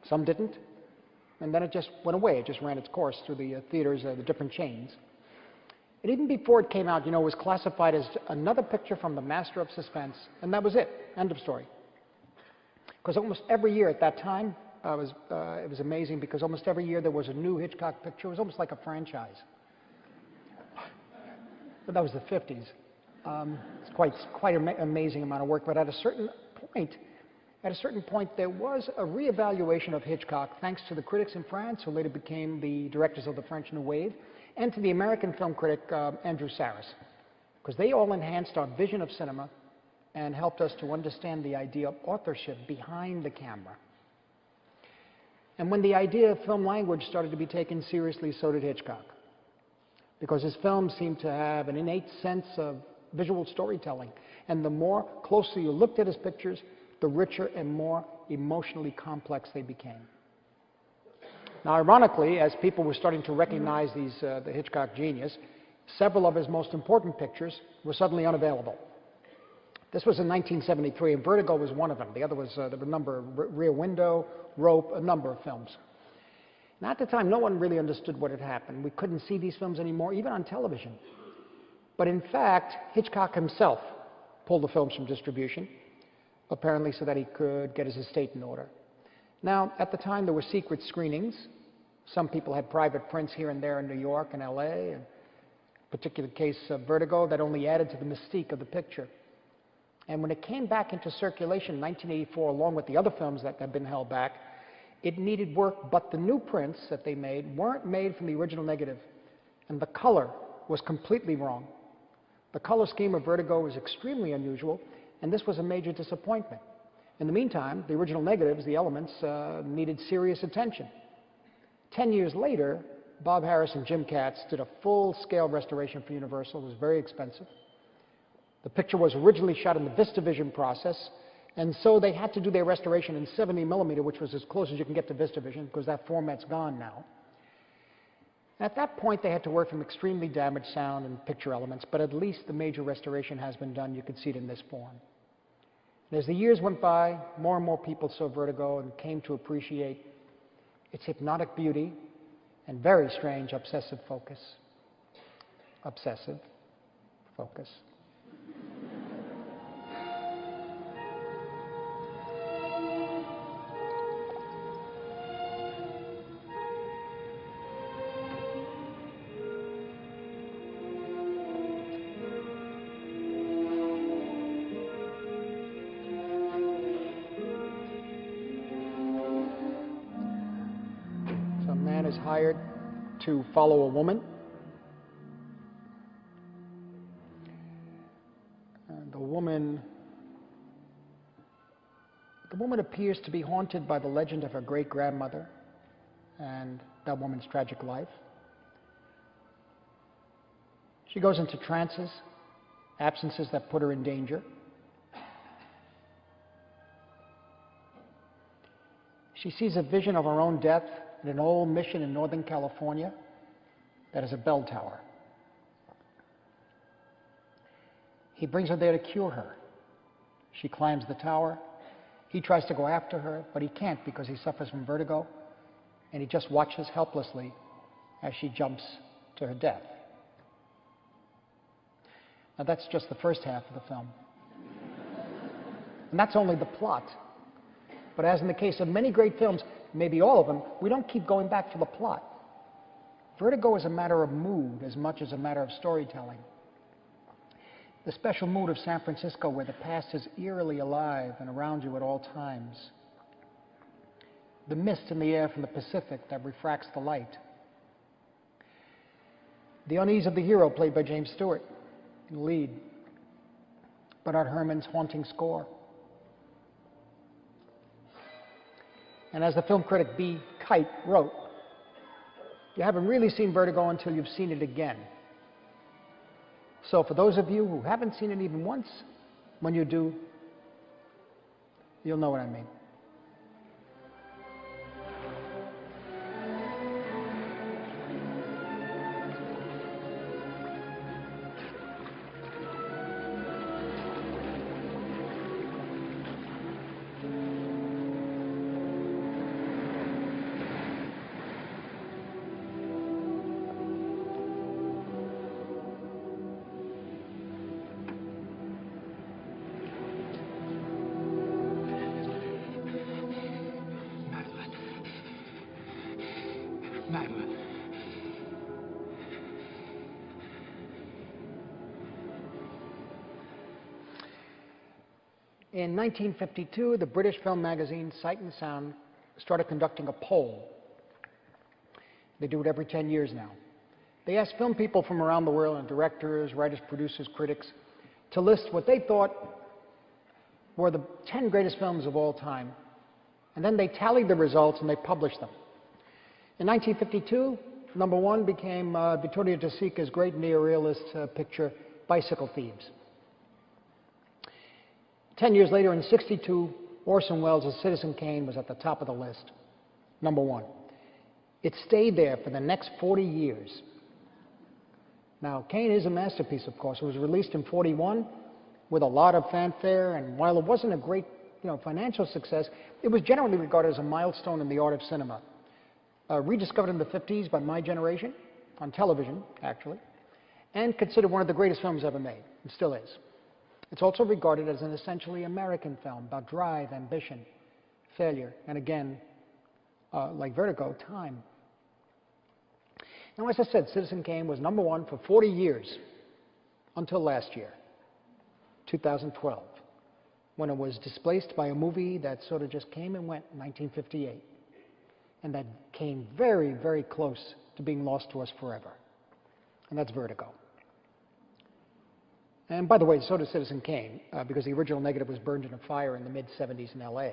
some didn't, and then it just went away. It just ran its course through the theaters, the different chains. And even before it came out, you know, it was classified as another picture from the master of suspense, and that was it. End of story. Because almost every year at that time, it was amazing, because almost every year there was a new Hitchcock picture. It was almost like a franchise. But that was the 50s. It's quite an amazing amount of work. But at a certain point, there was a reevaluation of Hitchcock, thanks to the critics in France, who later became the directors of the French New Wave, and to the American film critic Andrew Sarris, because they all enhanced our vision of cinema and helped us to understand the idea of authorship behind the camera. And when the idea of film language started to be taken seriously, so did Hitchcock, because his films seemed to have an innate sense of visual storytelling. And the more closely you looked at his pictures, the richer and more emotionally complex they became. Now, ironically, as people were starting to recognize the Hitchcock genius, several of his most important pictures were suddenly unavailable. This was in 1973, and Vertigo was one of them. The other was, there were a number, Rear Window, Rope, a number of films. And at the time, no one really understood what had happened. We couldn't see these films anymore, even on television. But in fact, Hitchcock himself pulled the films from distribution, apparently so that he could get his estate in order. Now, at the time, there were secret screenings. Some people had private prints here and there in New York and LA, and a particular case of Vertigo that only added to the mystique of the picture. And when it came back into circulation in 1984, along with the other films that had been held back, it needed work, but the new prints that they made weren't made from the original negative, and the color was completely wrong. The color scheme of Vertigo was extremely unusual, and this was a major disappointment. In the meantime, the original negatives, the elements, needed serious attention. 10 years later, Bob Harris and Jim Katz did a full-scale restoration for Universal. It was very expensive. The picture was originally shot in the VistaVision process, and so they had to do their restoration in 70 millimeter, which was as close as you can get to VistaVision, because that format's gone now. At that point, they had to work from extremely damaged sound and picture elements, but at least the major restoration has been done. You can see it in this form. And as the years went by, more and more people saw Vertigo and came to appreciate its hypnotic beauty and very strange obsessive focus. Obsessive focus. Is hired to follow a woman. And the woman The woman appears to be haunted by the legend of her great-grandmother and that woman's tragic life. She goes into trances, absences that put her in danger. She sees a vision of her own death at an old mission in Northern California that is a bell tower. He brings her there to cure her. She climbs the tower. He tries to go after her, but he can't because he suffers from vertigo, and he just watches helplessly as she jumps to her death. Now that's just the first half of the film. And that's only the plot. But as in the case of many great films, maybe all of them, we don't keep going back to the plot. Vertigo is a matter of mood as much as a matter of storytelling. The special mood of San Francisco where the past is eerily alive and around you at all times. The mist in the air from the Pacific that refracts the light. The unease of the hero played by James Stewart in the lead. Bernard Herrmann's haunting score. And as the film critic B. Kite wrote, you haven't really seen Vertigo until you've seen it again. So for those of you who haven't seen it even once, when you do, you'll know what I mean. In 1952, the British film magazine Sight and Sound started conducting a poll. They do it every 10 years now. They asked film people from around the world, and directors, writers, producers, critics, to list what they thought were the 10 greatest films of all time. And then they tallied the results and they published them. In 1952, number one became Vittorio De Sica's great neorealist picture, Bicycle Thieves. 10 years later, in '62, Orson Welles' Citizen Kane was at the top of the list, number one. It stayed there for the next 40 years. Now, Kane is a masterpiece, of course. It was released in '41 with a lot of fanfare, and while it wasn't a great financial success, it was generally regarded as a milestone in the art of cinema. Rediscovered in the '50s by my generation, on television, actually, and considered one of the greatest films ever made. It still is. It's also regarded as an essentially American film about drive, ambition, failure, and again, like Vertigo, time. Now, as I said, Citizen Kane was number one for 40 years, until last year, 2012, when it was displaced by a movie that sort of just came and went in 1958, and that came very, very close to being lost to us forever, and that's Vertigo. And by the way, so does Citizen Kane, because the original negative was burned in a fire in the mid-'70s in LA.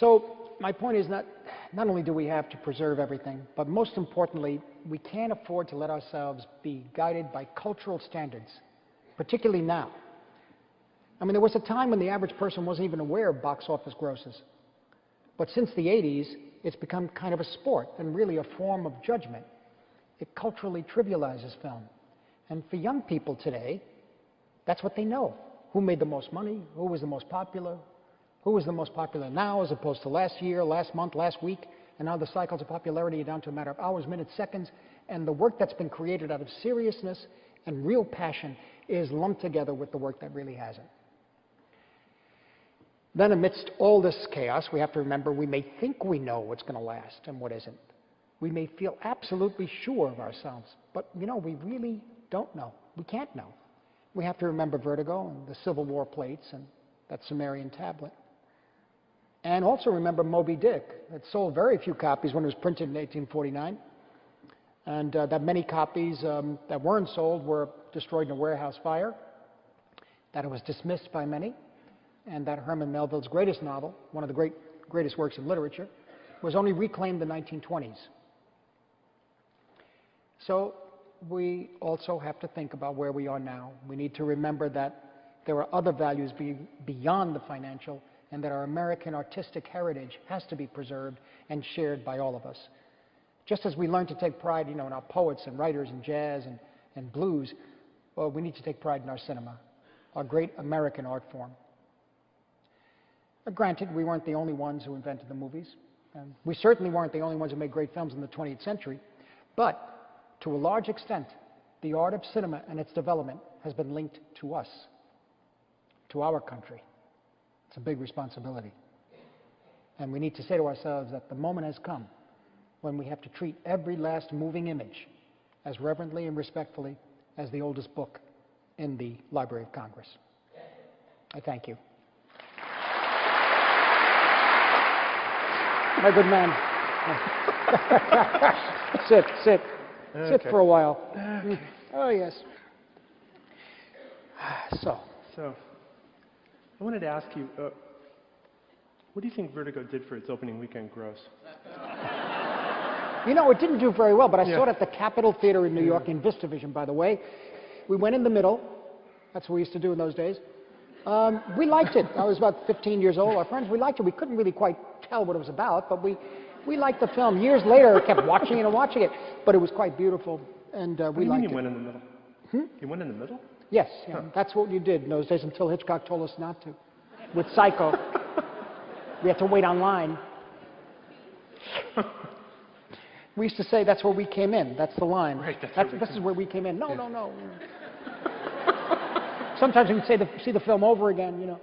So my point is not only do we have to preserve everything, but most importantly, we can't afford to let ourselves be guided by cultural standards, particularly now. I mean, there was a time when the average person wasn't even aware of box office grosses. But since the '80s, it's become kind of a sport and really a form of judgment. It culturally trivializes film. And for young people today, that's what they know. Who made the most money? Who was the most popular? Who was the most popular now as opposed to last year, last month, last week? And now the cycles of popularity are down to a matter of hours, minutes, seconds. And the work that's been created out of seriousness and real passion is lumped together with the work that really hasn't. Then amidst all this chaos, we have to remember we may think we know what's going to last and what isn't. We may feel absolutely sure of ourselves, but we really don't know. We can't know. We have to remember Vertigo and the Civil War plates and that Sumerian tablet. And also remember Moby Dick. It sold very few copies when it was printed in 1849. And that many copies that weren't sold were destroyed in a warehouse fire. That it was dismissed by many. and that Herman Melville's greatest novel, one of the greatest works in literature, was only reclaimed in the 1920s. So we also have to think about where we are now. We need to remember that there are other values beyond the financial, and that our American artistic heritage has to be preserved and shared by all of us. Just as we learn to take pride, in our poets and writers and jazz and blues, well, we need to take pride in our cinema, our great American art form. Granted, we weren't the only ones who invented the movies, and we certainly weren't the only ones who made great films in the 20th century, but to a large extent, the art of cinema and its development has been linked to us, to our country. It's a big responsibility. And we need to say to ourselves that the moment has come when we have to treat every last moving image as reverently and respectfully as the oldest book in the Library of Congress. I thank you. My good man. Sit. Okay. Sit for a while. Okay. Oh, yes. So, I wanted to ask you, what do you think Vertigo did for its opening weekend gross? It didn't do very well, but I saw it at the Capitol Theater in New York in Vista Vision, by the way. We went in the middle. That's what we used to do in those days. We liked it. I was about 15 years old. Our friends, we liked it. We couldn't really quite tell what it was about, but we liked the film. Years later, I kept watching it and watching it, but it was quite beautiful, and we liked it. You went in the middle? You went in the middle? Yes, that's what you did in those days until Hitchcock told us not to. With Psycho, we had to wait online. We used to say that's where we came in. That's the line. Right, this is where we came in. No. Sometimes you can see the film over again,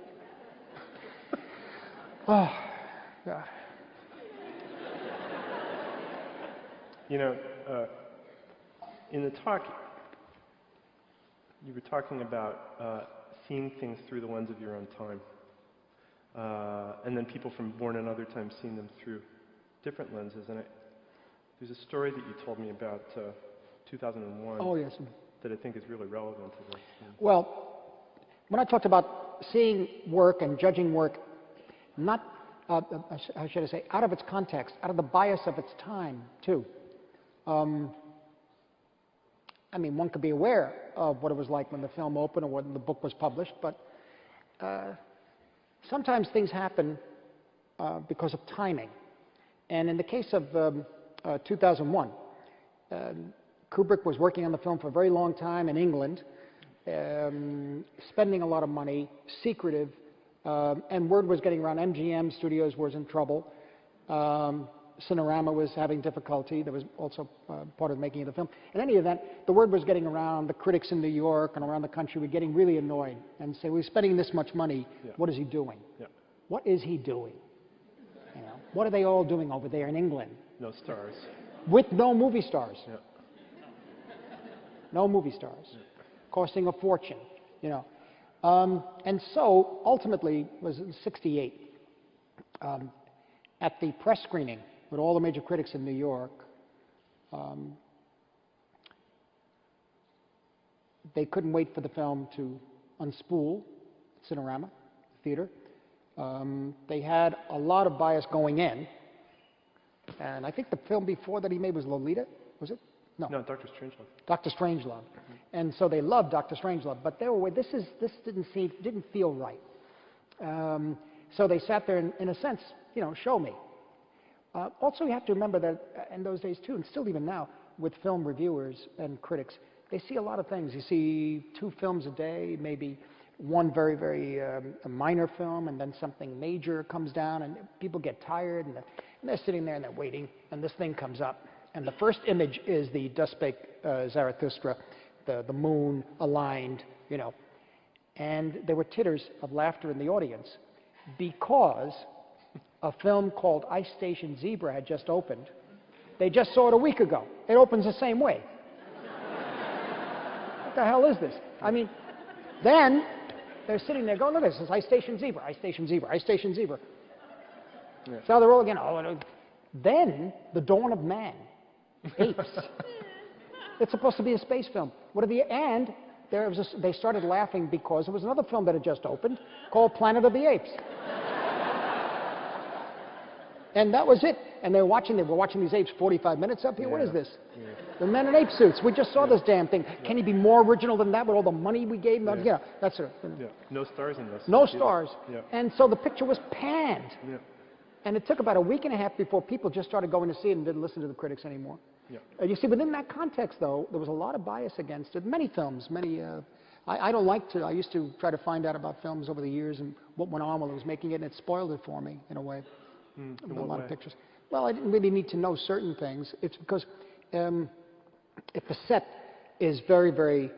Oh, God. In the talk, you were talking about seeing things through the lens of your own time. And then people from born in other times seeing them through different lenses. And there's a story that you told me about 2001 oh, yes. that I think is really relevant to this. Well, when I talked about seeing work and judging work, not, how should I say, out of its context, out of the bias of its time, too. One could be aware of what it was like when the film opened or when the book was published, but sometimes things happen because of timing. And in the case of 2001, Kubrick was working on the film for a very long time in England, spending a lot of money, secretive, and word was getting around MGM Studios was in trouble. Cinerama was having difficulty. That was also part of the making of the film. In any event, the word was getting around. The critics in New York and around the country were getting really annoyed and say, we're spending this much money. Yeah. What is he doing? Yeah. What is he doing? What are they all doing over there in England? No stars. With no movie stars. Yeah. No movie stars. Yeah. Costing a fortune, And so, ultimately, it was in '68, at the press screening with all the major critics in New York, they couldn't wait for the film to unspool Cinerama Theater. They had a lot of bias going in, and I think the film before that he made was Lolita, was it? No, Dr. Strangelove. Dr. Strangelove. And so they loved Dr. Strangelove, but they were aware, this didn't feel right. So they sat there and, in a sense, show me. Also, you have to remember that in those days too, and still even now, with film reviewers and critics, they see a lot of things. You see 2 films a day, maybe one very, very a minor film, and then something major comes down, and people get tired, and they're sitting there and they're waiting, and this thing comes up. And the first image is the Thus Spake Zarathustra, the moon aligned, And there were titters of laughter in the audience because a film called Ice Station Zebra had just opened. They just saw it a week ago. It opens the same way. What the hell is this? Then they're sitting there going, look at this, it's Ice Station Zebra, Ice Station Zebra, Ice Station Zebra. Yeah. So they're all again, then The Dawn of Man, apes. It's supposed to be a space film. And they started laughing because there was another film that had just opened called Planet of the Apes. And that was it. And they were watching these apes 45 minutes up here. What is this? Yeah. The men in ape suits. We just saw this damn thing. Can you be more original than that with all the money we gave them? Yeah, that's it. Yeah. No stars in this. No stars. Yeah. And so the picture was panned. Yeah. And it took about a week and a half before people just started going to see it and didn't listen to the critics anymore. Yeah. You see, within that context, though, there was a lot of bias against it. Many films, I don't like to, I used to try to find out about films over the years and what went on while I was making it, and it spoiled it for me, in a way. In a what lot way? of pictures. Well, I didn't really need to know certain things. It's because if the set is very, very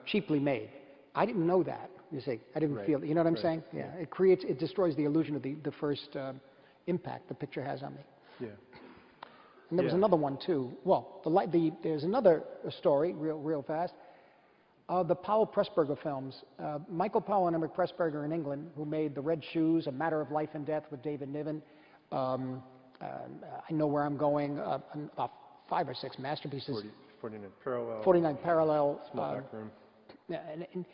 cheaply made, I didn't know that, you see. I didn't feel it. You know what I'm saying? Yeah. It destroys the illusion of the first impact the picture has on me. Yeah. And there was another one, too. Well, there's another story, real fast. The Powell Pressburger films. Michael Powell and Emmerich Pressburger in England, who made The Red Shoes, A Matter of Life and Death with David Niven. I Know Where I'm Going, about 5 or 6 masterpieces. 49 Parallel. 49 Parallel. Small Back Room. And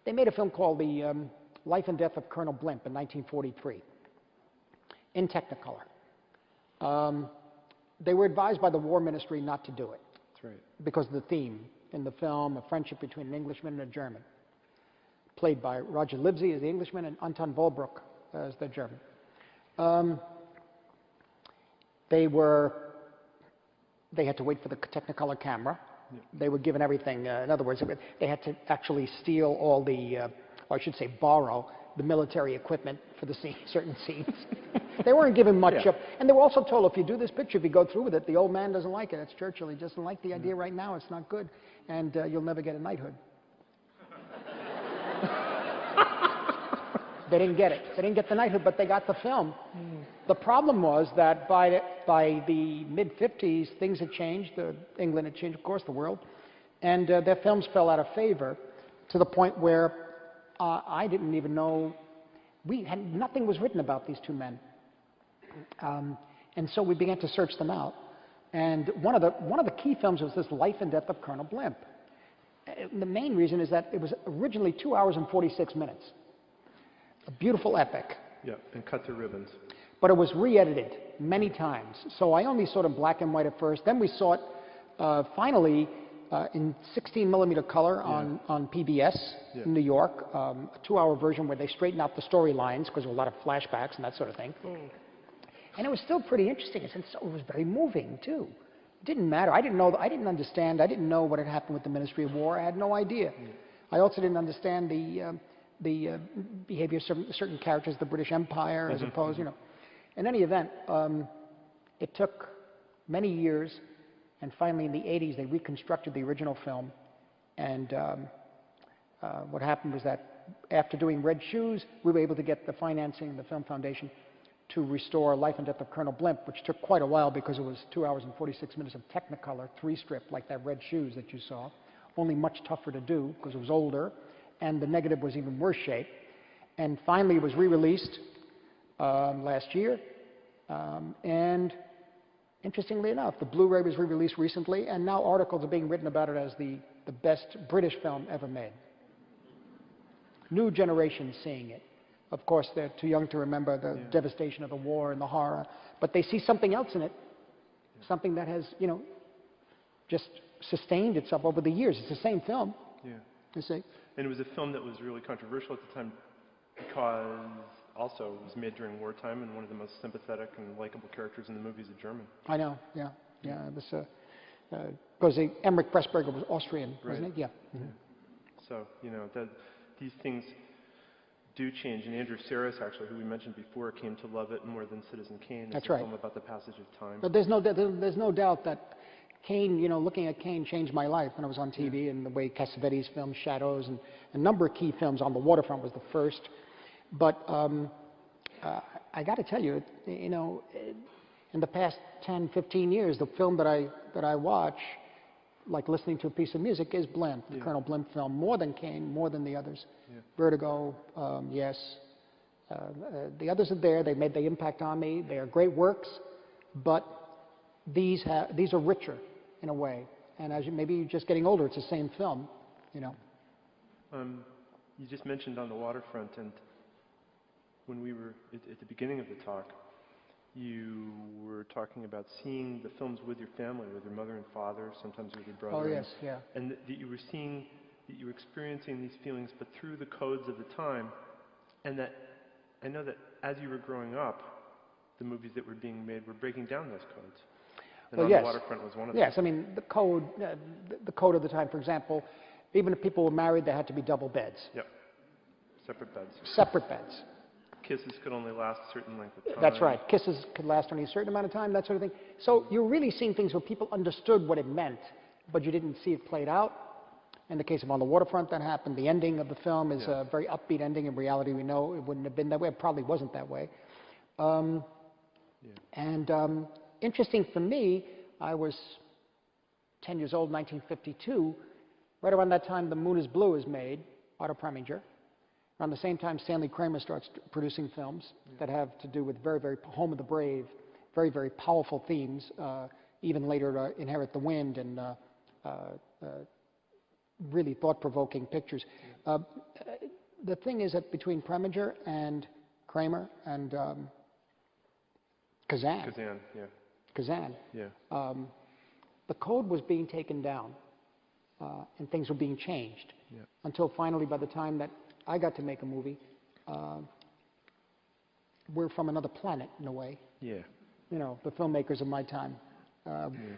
they made a film called The Life and Death of Colonel Blimp in 1943 in Technicolor. They were advised by the War Ministry not to do it. That's right. Because of the theme in the film, a friendship between an Englishman and a German, played by Roger Libsey as the Englishman and Anton Walbrook as the German. They had to wait for the Technicolor camera. Yeah. They were given everything. In other words, they had to actually steal all the, or I should say borrow, the military equipment for the certain scenes. They weren't given much up. And they were also told, if you do this picture, if you go through with it, the old man doesn't like it. It's Churchill. He doesn't like the idea right now. It's not good. And you'll never get a knighthood. They didn't get it. They didn't get the knighthood, but they got the film. The problem was that by the mid-50s, things had changed. England had changed, of course, the world. And their films fell out of favor to the point where I didn't even know, nothing was written about these two men. And so we began to search them out. And one of the key films was this Life and Death of Colonel Blimp. The main reason is that it was originally 2 hours and 46 minutes. A beautiful epic. Yeah, and cut to ribbons. But it was re-edited many times. So I only saw it in black and white at first. Then we saw it finally in 16 mm color on PBS in New York, a 2-hour version where they straightened out the storylines because there were a lot of flashbacks and that sort of thing. And it was still pretty interesting. It was very moving, too. It didn't matter. I didn't understand. I didn't know what had happened with the Ministry of War. I had no idea. I also didn't understand the behavior of certain characters, the British Empire, as opposed, you know. In any event, it took many years, and finally in the 80s they reconstructed the original film. And what happened was that after doing Red Shoes, we were able to get the financing, the Film Foundation, to restore Life and Death of Colonel Blimp, which took quite a while because it was 2 hours and 46 minutes of Technicolor 3-strip, like that Red Shoes that you saw, only much tougher to do because it was older, and the negative was even worse shape. And finally it was re-released last year, and interestingly enough, the Blu-ray was re-released recently, and now articles are being written about it as the best British film ever made. New generations seeing it. Of course, they're too young to remember the devastation of the war and the horror, but they see something else in it, something that has, you know, just sustained itself over the years. It's the same film. Yeah. You see? And it was a film that was really controversial at the time because also it was made during wartime, and one of the most sympathetic and likable characters in the movie is a German. I know, yeah. It was, because Emmerich Pressburger was Austrian, wasn't he? Yeah. Mm-hmm. So, you know, these things do change. And Andrew Sarris, actually, who we mentioned before, came to love it more than Citizen Kane. It's a film about the passage of time. But there's no doubt that Kane, you know, looking at Kane changed my life when I was on TV, and the way Cassavetes filmed Shadows, and a number of key films. On the Waterfront was the first. But I got to tell you, you know, in the past 10, 15 years, the film that I watch, like listening to a piece of music, is Blimp, the Colonel Blimp film, more than Kane, more than the others. Vertigo, yes. The others are there. They made the impact on me. They are great works, but these are richer in a way. And as maybe you're just getting older, it's the same film, you know. You just mentioned on the waterfront, and when we were at the beginning of the talk, you were talking about seeing the films with your family, with your mother and father, sometimes with your brother. Oh, yes, yeah. And that you were seeing, that you were experiencing these feelings, but through the codes of the time. And that I know that as you were growing up, the movies that were being made were breaking down those codes. And Well, On yes. the Waterfront was one of them. Yes, I mean, the code of the time, for example, even if people were married, there had to be double beds, Yep. Separate beds. separate beds. Kisses could only last a certain length of time. That's right. Kisses could last only a certain amount of time, that sort of thing. So you're really seeing things where people understood what it meant, but you didn't see it played out. In the case of On the Waterfront, that happened. The ending of the film is a very upbeat ending. In reality, we know it wouldn't have been that way. It probably wasn't that way. And interesting for me, I was 10 years old, 1952. Right around that time, The Moon is Blue is made, Otto Preminger. Around the same time, Stanley Kramer starts producing films that have to do with very, very Home of the Brave, very, very powerful themes. Even later, Inherit the Wind and really thought-provoking pictures. The thing is that between Preminger and Kramer and Kazan, the code was being taken down and things were being changed until finally, by the time that I got to make a movie, we're from another planet in a way. Yeah. You know, the filmmakers of my time.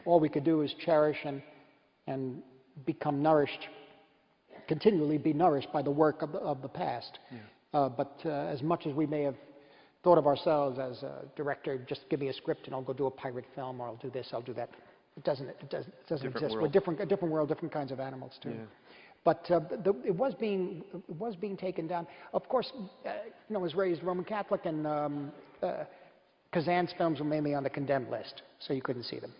All we could do is cherish and become nourished, continually be nourished by the work of the past. But as much as we may have thought of ourselves as a director, just give me a script and I'll go do a pirate film, or I'll do this, I'll do that. It doesn't exist. World. We're a different world, different kinds of animals too. Yeah. But it was being taken down. Of course, I was raised Roman Catholic, and Kazan's films were mainly on the condemned list, so you couldn't see them.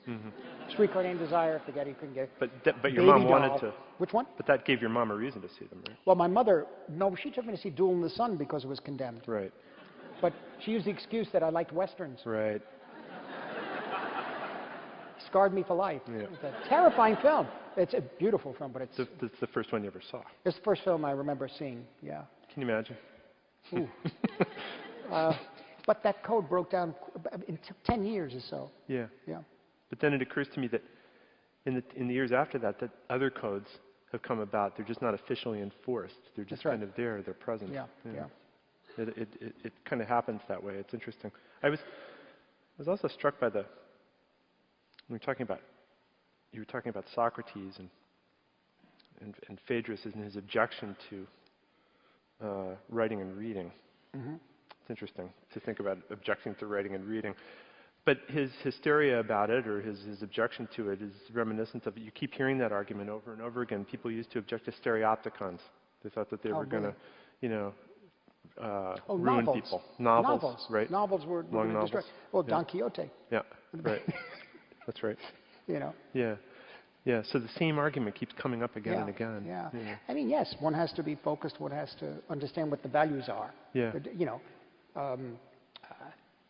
Streetcar Named Desire, forget it, you couldn't get it. But your Baby mom Doll. wanted to. Which one? But that gave your mom a reason to see them, right? Well, my mother, no, she took me to see Duel in the Sun because it was condemned. Right. But she used the excuse that I liked Westerns. Right. Scarred me for life. Yeah. It's a terrifying film. It's a beautiful film, but it's the first one you ever saw. the first film I remember seeing, yeah. Can you imagine? Ooh. But that code broke down in 10 years or so. Yeah. Yeah. But then it occurs to me that in the years after that, that other codes have come about. They're just not officially enforced. They're just kind of there. They're present. Yeah. It kind of happens that way. It's interesting. I was also struck by you were talking about Socrates and Phaedrus and his objection to writing and reading. It's interesting to think about objecting to writing and reading. But his hysteria about it, or his objection to it, is reminiscent of it. You keep hearing that argument over and over again. People used to object to stereopticons. They thought that they were going to, ruin novels. people. Novels, right? Novels were Long novels. destroyed. Well, Don Quixote. Yeah, right. That's right. Yeah. Yeah, so the same argument keeps coming up again and again. Yeah. I mean, yes, one has to be focused, one has to understand what the values are. Yeah. But,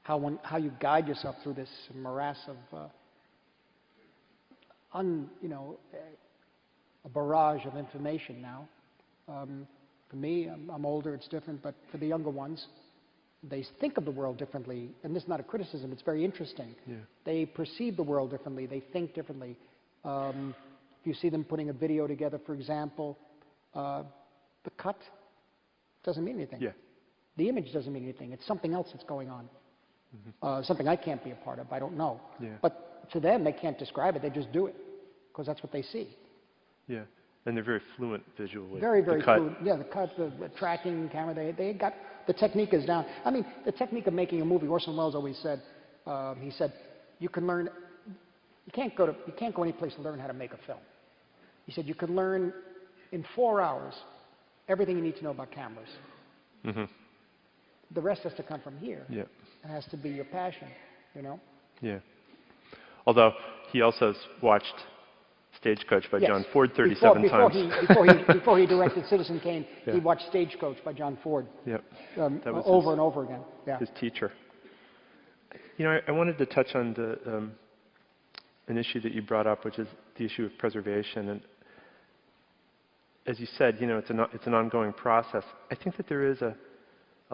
how you guide yourself through this morass of, a barrage of information now. For me, I'm older, it's different, but for the younger ones, they think of the world differently. And this is not a criticism, it's very interesting. Yeah. They perceive the world differently, they think differently. If you see them putting a video together, for example, the cut doesn't mean anything. Yeah. The image doesn't mean anything. It's something else that's going on. Something I can't be a part of. I don't know. Yeah. But to them, they can't describe it. They just do it because that's what they see. Yeah. And they're very fluent visually. Very, very the cut. fluid. Yeah, the cut, the tracking, camera, they got, the technique is down. I mean, the technique of making a movie, Orson Welles always said, he said, you can learn, you can't go any place to learn how to make a film. He said, you can learn in 4 hours everything you need to know about cameras. The rest has to come from here. Yeah. It has to be your passion, Yeah. Although he also has watched Stagecoach by John Ford 37 times. Before he directed Citizen Kane, he watched Stagecoach by John Ford. Yep. That was over and over again. Yeah. His teacher. I wanted to touch on an issue that you brought up, which is the issue of preservation. as you said, you know, it's an ongoing process. I think that there is a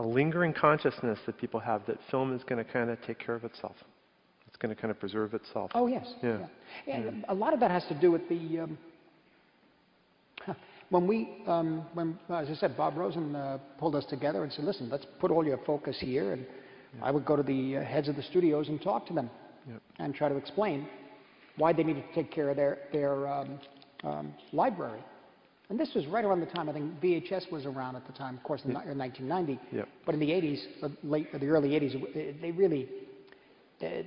lingering consciousness that people have that film is going to kind of take care of itself. It's going to kind of preserve itself. Oh, yes. Yeah. And a lot of that has to do with the, when, as I said, Bob Rosen pulled us together and said, listen, let's put all your focus here. And I would go to the heads of the studios and talk to them and try to explain why they needed to take care of their library. And this was right around the time, I think VHS was around at the time, of course, in 1990. But in the 80s, the early 80s, they really, you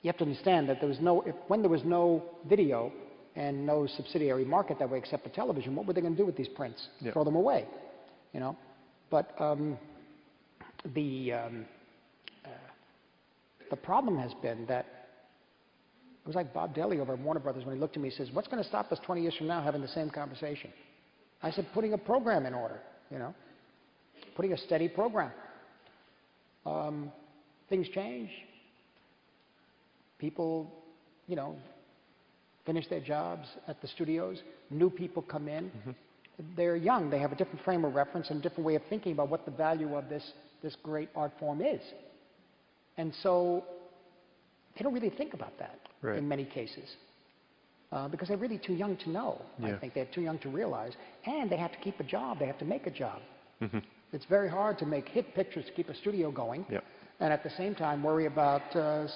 have to understand that there was when there was no video and no subsidiary market that way except for television, what were they going to do with these prints? Throw them away, you know? But the problem has been that it was like Bob Daly over at Warner Brothers when he looked at me and says, what's going to stop us 20 years from now having the same conversation? I said, putting a program in order, you know, putting a steady program. Things change. People, you know, finish their jobs at the studios. New people come in. They're young. They have a different frame of reference and a different way of thinking about what the value of this great art form is. And so they don't really think about that in many cases. Because they're really too young to know. I think they're too young to realize. And they have to keep a job. They have to make a job. It's very hard to make hit pictures to keep a studio going. And at the same time worry about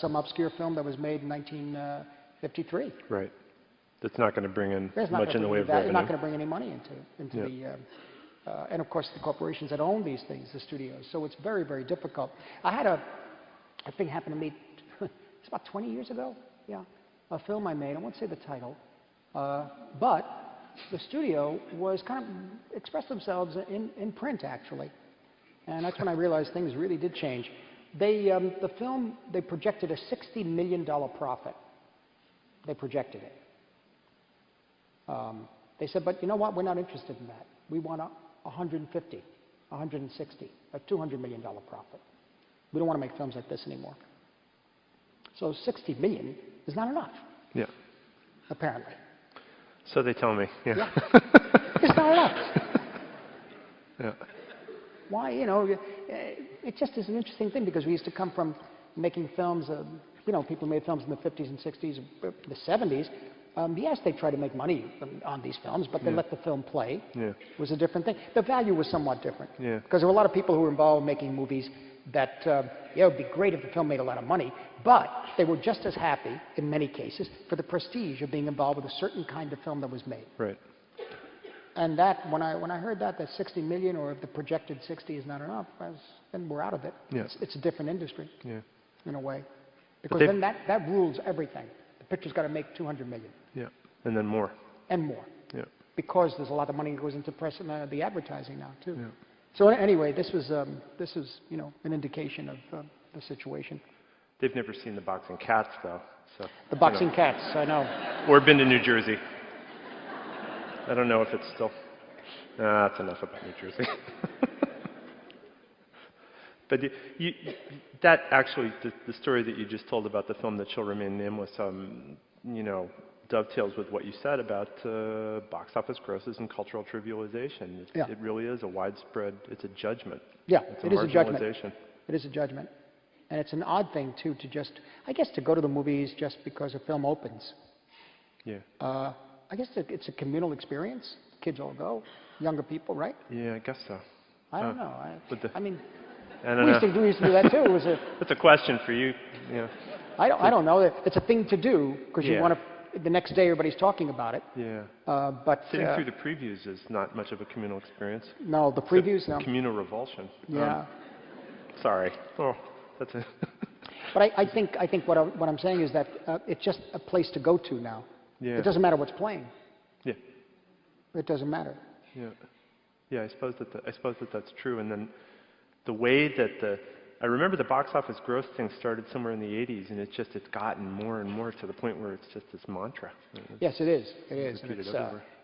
some obscure film that was made in 1953. Right. That's not going to bring in much in the way of revenue. It's not going to bring any money into the... and of course the corporations that own these things, the studios. So it's very, very difficult. I had a thing happen to me, it's about 20 years ago. A film I made, I won't say the title, but the studio was kind of expressed themselves in print, actually. And that's when I realized things really did change. The film, they projected a $60 million profit. They projected it. They said, but you know what, we're not interested in that. We want 150, 160, a $200 million profit. We don't want to make films like this anymore. So 60 million is not enough. Apparently. So they tell me. It's not enough. Why, you know, it just is an interesting thing because we used to come from making films, you know, people made films in the 50s and 60s, the 70s. Yes, they tried to make money on these films, but they let the film play. It was a different thing. The value was somewhat different. Because there were a lot of people who were involved in making movies that, it would be great if the film made a lot of money, but they were just as happy, in many cases, for the prestige of being involved with a certain kind of film that was made. And that, when I heard that 60 million, or if the projected 60 is not enough, then we're out of it. It's a different industry, in a way. Because then that rules everything. The picture's got to make 200 million. And then more. And more. Because there's a lot of money that goes into press and the advertising now, too. So anyway, this was you know, an indication of the situation. They've never seen The Boxing Cats, though. So, the Boxing Cats, I know. Or been to New Jersey. I don't know if it's still... that's enough about New Jersey. But that actually, the story that you just told about the film That Shall Remain Nameless, you know, dovetails with what you said about box office grosses and cultural trivialization. It really is a widespread, it's a judgment. It's it is a judgment. It is a judgment. And it's an odd thing, too, to just, I guess, to go to the movies just because a film opens. I guess it's a communal experience. Kids all go. Younger people, right? I guess so. I don't know. I mean, we used to do that, too. It was It's a question for you. I don't know. It's a thing to do because you want to... The next day, everybody's talking about it. But sitting through the previews is not much of a communal experience. No, the previews, no. Communal revulsion. Sorry. That's it. But I think what I'm saying is that it's just a place to go to now. It doesn't matter what's playing. It doesn't matter. I suppose that that's true. And then the way that I remember the box office gross thing started somewhere in the 80s, and it's gotten more and more to the point where it's just this mantra. Yes, it is. It is. And it's,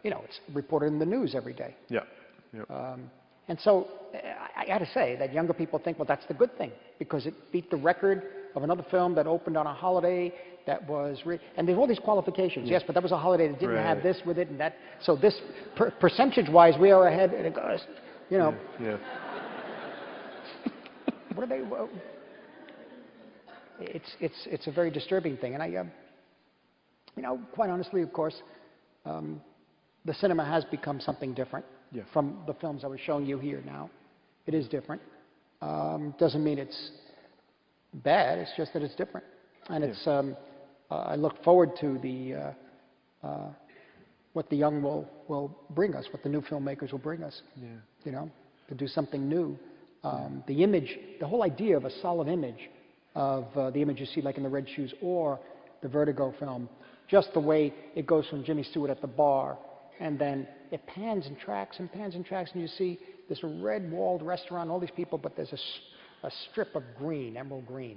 you know, it's reported in the news every day. And so I got to say that younger people think, well, that's the good thing because it beat the record of another film that opened on a holiday that was, and there's all these qualifications. Yes, but that was a holiday that didn't have this with it, and that. So this, percentage-wise, we are ahead, and it goes, you know. Yeah. What are they? Well, it's a very disturbing thing, and I, you know, quite honestly, of course, the cinema has become something different from the films I was showing you here now. It is different. Doesn't mean it's bad. It's just that it's different, and it's. I look forward to the what the young will bring us, what the new filmmakers will bring us. Yeah. You know, to do something new. The image, the whole idea of a solid image of the image you see like in the Red Shoes or the Vertigo film, just the way it goes from Jimmy Stewart at the bar, and then it pans and tracks and pans and tracks, and you see this red-walled restaurant, all these people, but there's a strip of green, emerald green,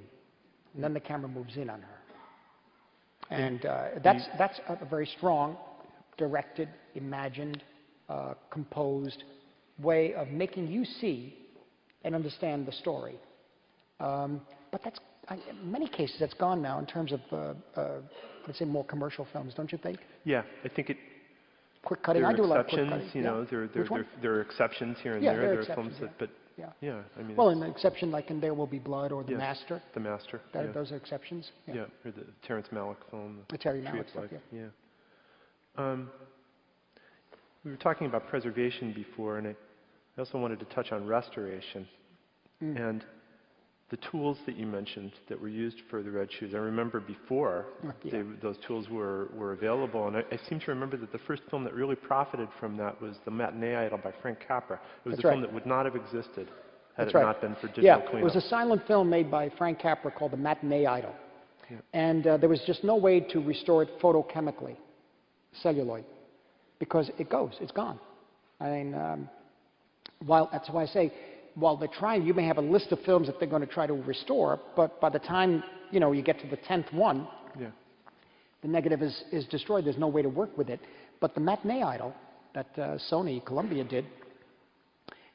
and then the camera moves in on her. And that's a very strong, directed, imagined, composed way of making you see and understand the story. But that's, in many cases, that's gone now in terms of, let's say, more commercial films, don't you think? Yeah, I think it. Quick cutting. I do a lot of quick cutting. You know, there are exceptions here and there. There are films that, but yeah, I mean. Well, an exception like in There Will Be Blood or The Master. The Master. Those are exceptions. Yeah, or the Terrence Malick film. The Terry Malick stuff. Yeah. We were talking about preservation before, and I also wanted to touch on restoration. And the tools that you mentioned that were used for the Red Shoes, I remember before those tools were available, and I seem to remember that the first film that really profited from that was The Matinee Idol by Frank Capra. It was a film that would not have existed had it not been for digital cleanup. It was a silent film made by Frank Capra called The Matinee Idol. And there was just no way to restore it photochemically, celluloid, because it goes, it's gone. I mean, that's why I say, while they're trying, you may have a list of films that they're going to try to restore, but by the time, you know, you get to the 10th one, the negative is destroyed. There's no way to work with it. But The Matinee Idol that Sony, Columbia did,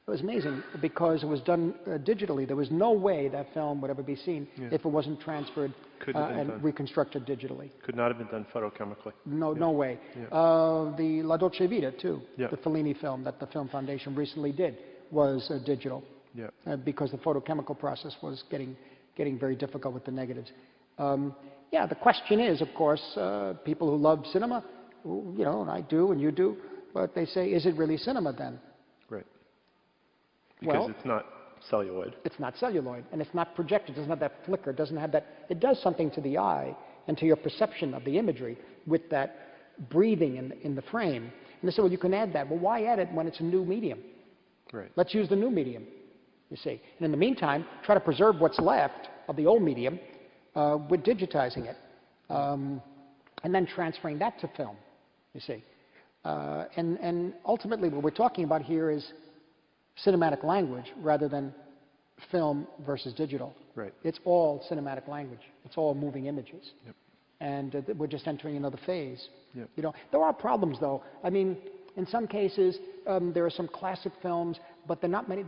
it was amazing because it was done digitally. There was no way that film would ever be seen if it wasn't transferred and reconstructed digitally. Could not have been done photochemically. No way. The La Dolce Vita, too, the Fellini film that the Film Foundation recently did, was digital because the photochemical process was getting very difficult with the negatives. The question is, of course, people who love cinema, you know, and I do and you do, but they say, is it really cinema then? Right. Because it's not celluloid. It's not celluloid, and it's not projected. It doesn't have that flicker. It doesn't have that. It does something to the eye and to your perception of the imagery with that breathing in the frame. And they say, well, you can add that. Well, why add it when it's a new medium? Right. Let's use the new medium, you see. And in the meantime, try to preserve what's left of the old medium with digitizing it. And then transferring that to film, you see. And ultimately, what we're talking about here is cinematic language rather than film versus digital. Right. It's all cinematic language. It's all moving images. And we're just entering another phase. You know, there are problems, though. I mean, in some cases, there are some classic films, but they're not many.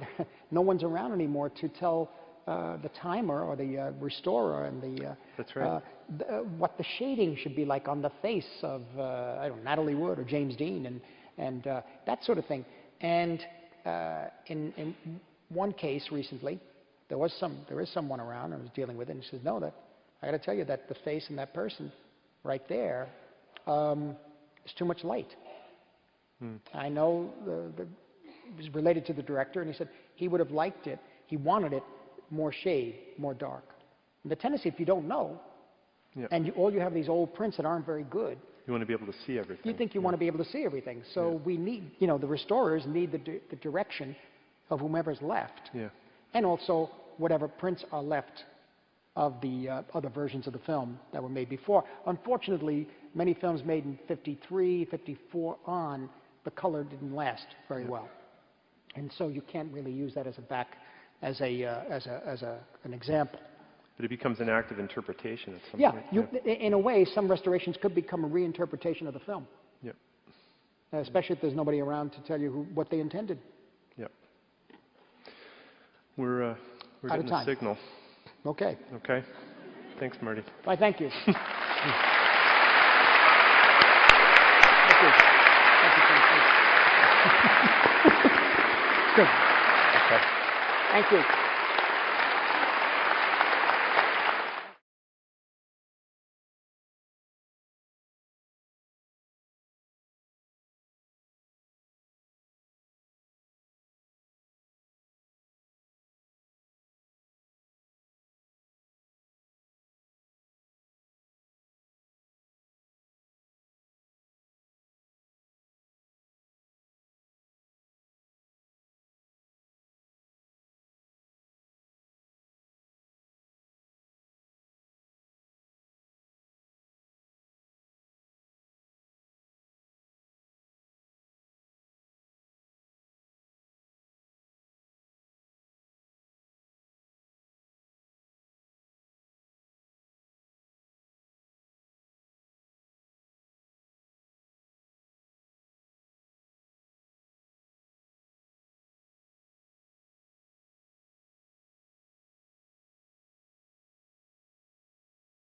No one's around anymore to tell the timer or the restorer and the That's right. what the shading should be like on the face of I don't know, Natalie Wood or James Dean and that sort of thing. And in one case recently, there is someone around I was dealing with it, and she says, no, that I got to tell you that the face in that person right there is too much light. I know it was related to the director, and he said he would have liked it. He wanted it more shade, more dark. And the tendency, if you don't know, and all you have these old prints that aren't very good, you want to be able to see everything. You think you want to be able to see everything. So we need, you know, the restorers need the direction of whomever's left, and also whatever prints are left of the other versions of the film that were made before. Unfortunately, many films made in 53, 54 on, the color didn't last very well, and so you can't really use that as an example. But it becomes an act of interpretation at some point. In a way, some restorations could become a reinterpretation of the film. Especially if there's nobody around to tell you what they intended. We're getting a signal. Okay. Okay. Thanks, Marty. Why, thank you. Thank you. Thank you. Good. Okay. Thank you.